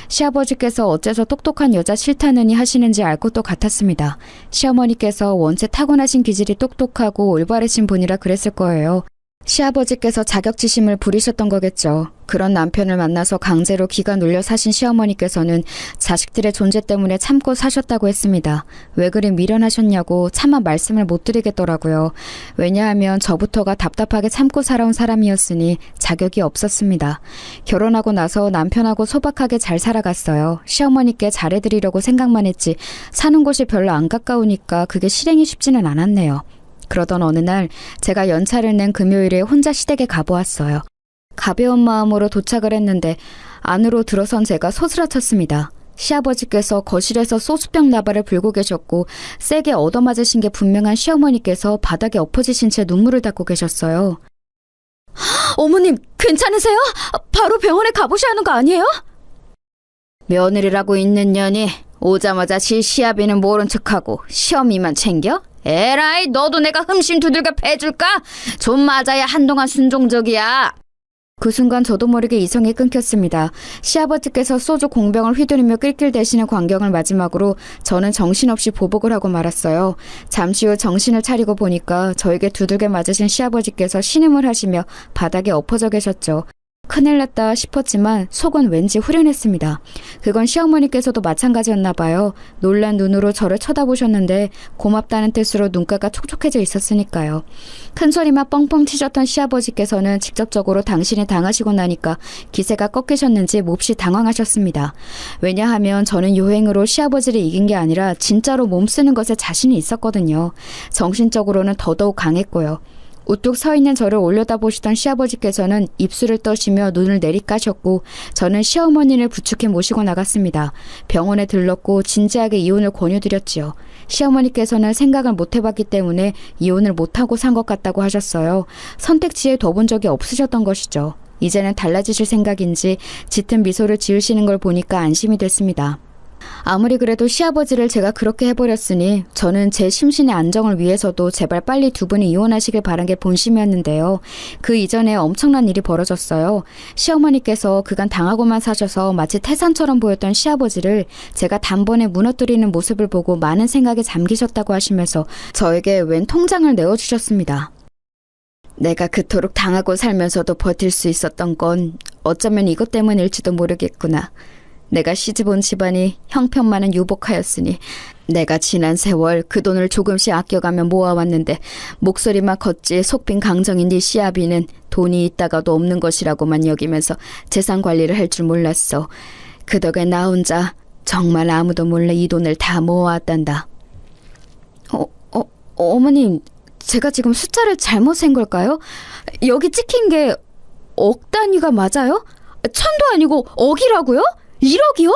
시아버지께서 어째서 똑똑한 여자 싫다느니 하시는지 알 것도 같았습니다. 시어머니께서 원체 타고나신 기질이 똑똑하고 올바르신 분이라 그랬을 거예요. 시아버지께서 자격지심을 부리셨던 거겠죠. 그런 남편을 만나서 강제로 기가 눌려 사신 시어머니께서는 자식들의 존재 때문에 참고 사셨다고 했습니다. 왜 그리 미련하셨냐고 차마 말씀을 못 드리겠더라고요. 왜냐하면 저부터가 답답하게 참고 살아온 사람이었으니 자격이 없었습니다. 결혼하고 나서 남편하고 소박하게 잘 살아갔어요. 시어머니께 잘해드리려고 생각만 했지 사는 곳이 별로 안 가까우니까 그게 실행이 쉽지는 않았네요. 그러던 어느 날 제가 연차를 낸 금요일에 혼자 시댁에 가보았어요. 가벼운 마음으로 도착을 했는데 안으로 들어선 제가 소스라쳤습니다. 시아버지께서 거실에서 소주병 나발을 불고 계셨고 세게 얻어맞으신 게 분명한 시어머니께서 바닥에 엎어지신 채 눈물을 닦고 계셨어요. 어머님 괜찮으세요? 바로 병원에 가보셔야 하는 거 아니에요? 며느리라고 있는 년이 오자마자 시아비는 모른 척하고 시어미만 챙겨? 에라이 너도 내가 흠씬 두들겨 패줄까? 좀 맞아야 한동안 순종적이야. 그 순간 저도 모르게 이성이 끊겼습니다. 시아버지께서 소주 공병을 휘두르며 낄낄대시는 광경을 마지막으로 저는 정신없이 보복을 하고 말았어요. 잠시 후 정신을 차리고 보니까 저에게 두들겨 맞으신 시아버지께서 신음을 하시며 바닥에 엎어져 계셨죠. 큰일 났다 싶었지만 속은 왠지 후련했습니다. 그건 시어머니께서도 마찬가지였나 봐요. 놀란 눈으로 저를 쳐다보셨는데 고맙다는 뜻으로 눈가가 촉촉해져 있었으니까요. 큰 소리만 뻥뻥 치셨던 시아버지께서는 직접적으로 당신이 당하시고 나니까 기세가 꺾이셨는지 몹시 당황하셨습니다. 왜냐하면 저는 요행으로 시아버지를 이긴 게 아니라 진짜로 몸쓰는 것에 자신이 있었거든요. 정신적으로는 더더욱 강했고요. 우뚝 서 있는 저를 올려다보시던 시아버지께서는 입술을 떠시며 눈을 내리까셨고 저는 시어머니를 부축해 모시고 나갔습니다. 병원에 들렀고 진지하게 이혼을 권유드렸지요. 시어머니께서는 생각을 못 해봤기 때문에 이혼을 못하고 산 것 같다고 하셨어요. 선택지에 둬본 적이 없으셨던 것이죠. 이제는 달라지실 생각인지 짙은 미소를 지으시는 걸 보니까 안심이 됐습니다. 아무리 그래도 시아버지를 제가 그렇게 해버렸으니 저는 제 심신의 안정을 위해서도 제발 빨리 두 분이 이혼하시길 바란 게 본심이었는데요. 그 이전에 엄청난 일이 벌어졌어요. 시어머니께서 그간 당하고만 사셔서 마치 태산처럼 보였던 시아버지를 제가 단번에 무너뜨리는 모습을 보고 많은 생각에 잠기셨다고 하시면서 저에게 웬 통장을 내어주셨습니다. 내가 그토록 당하고 살면서도 버틸 수 있었던 건 어쩌면 이것 때문일지도 모르겠구나. 내가 시집온 집안이 형편만은 유복하였으니 내가 지난 세월 그 돈을 조금씩 아껴가며 모아왔는데 목소리만 컸지 속빈 강정인 네 시아비는 돈이 있다가도 없는 것이라고만 여기면서 재산 관리를 할 줄 몰랐어. 그 덕에 나 혼자 정말 아무도 몰래 이 돈을 다 모아왔단다. 어머님, 제가 지금 숫자를 잘못 센 걸까요? 여기 찍힌 게 억 단위가 맞아요? 천도 아니고 억이라고요? 1억이요?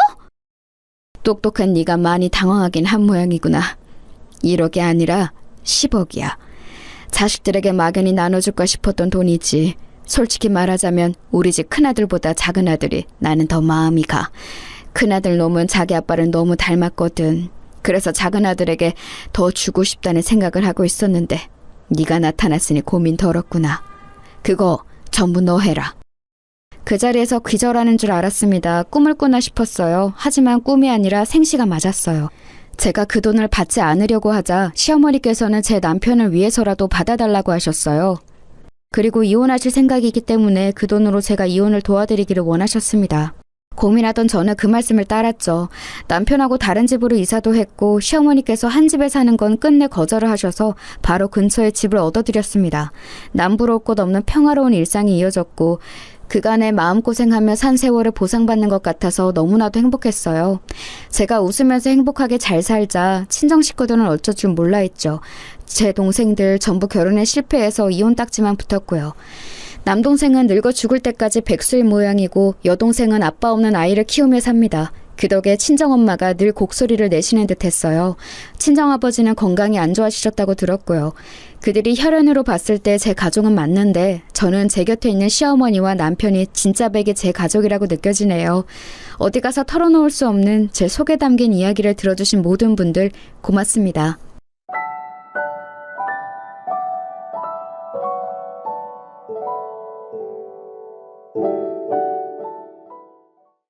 똑똑한 네가 많이 당황하긴 한 모양이구나. 1억이 아니라 10억이야. 자식들에게 막연히 나눠줄까 싶었던 돈이지. 솔직히 말하자면 우리 집 큰아들보다 작은 아들이 나는 더 마음이 가. 큰아들 놈은 자기 아빠를 너무 닮았거든. 그래서 작은 아들에게 더 주고 싶다는 생각을 하고 있었는데 네가 나타났으니 고민 덜었구나. 그거 전부 너 해라. 그 자리에서 기절하는 줄 알았습니다. 꿈을 꾸나 싶었어요. 하지만 꿈이 아니라 생시가 맞았어요. 제가 그 돈을 받지 않으려고 하자 시어머니께서는 제 남편을 위해서라도 받아달라고 하셨어요. 그리고 이혼하실 생각이기 때문에 그 돈으로 제가 이혼을 도와드리기를 원하셨습니다. 고민하던 저는 그 말씀을 따랐죠. 남편하고 다른 집으로 이사도 했고 시어머니께서 한 집에 사는 건 끝내 거절을 하셔서 바로 근처에 집을 얻어드렸습니다. 남부러울 곳 없는 평화로운 일상이 이어졌고 그간의 마음고생하며 산 세월을 보상받는 것 같아서 너무나도 행복했어요. 제가 웃으면서 행복하게 잘 살자 친정 식구들은 어쩔 줄 몰라 했죠. 제 동생들 전부 결혼에 실패해서 이혼 딱지만 붙었고요. 남동생은 늙어 죽을 때까지 백수인 모양이고 여동생은 아빠 없는 아이를 키우며 삽니다. 그 덕에 친정엄마가 늘 곡소리를 내시는 듯 했어요. 친정아버지는 건강이 안 좋아지셨다고 들었고요. 그들이 혈연으로 봤을 때 제 가족은 맞는데 저는 제 곁에 있는 시어머니와 남편이 진짜 백이 제 가족이라고 느껴지네요. 어디 가서 털어놓을 수 없는 제 속에 담긴 이야기를 들어주신 모든 분들 고맙습니다.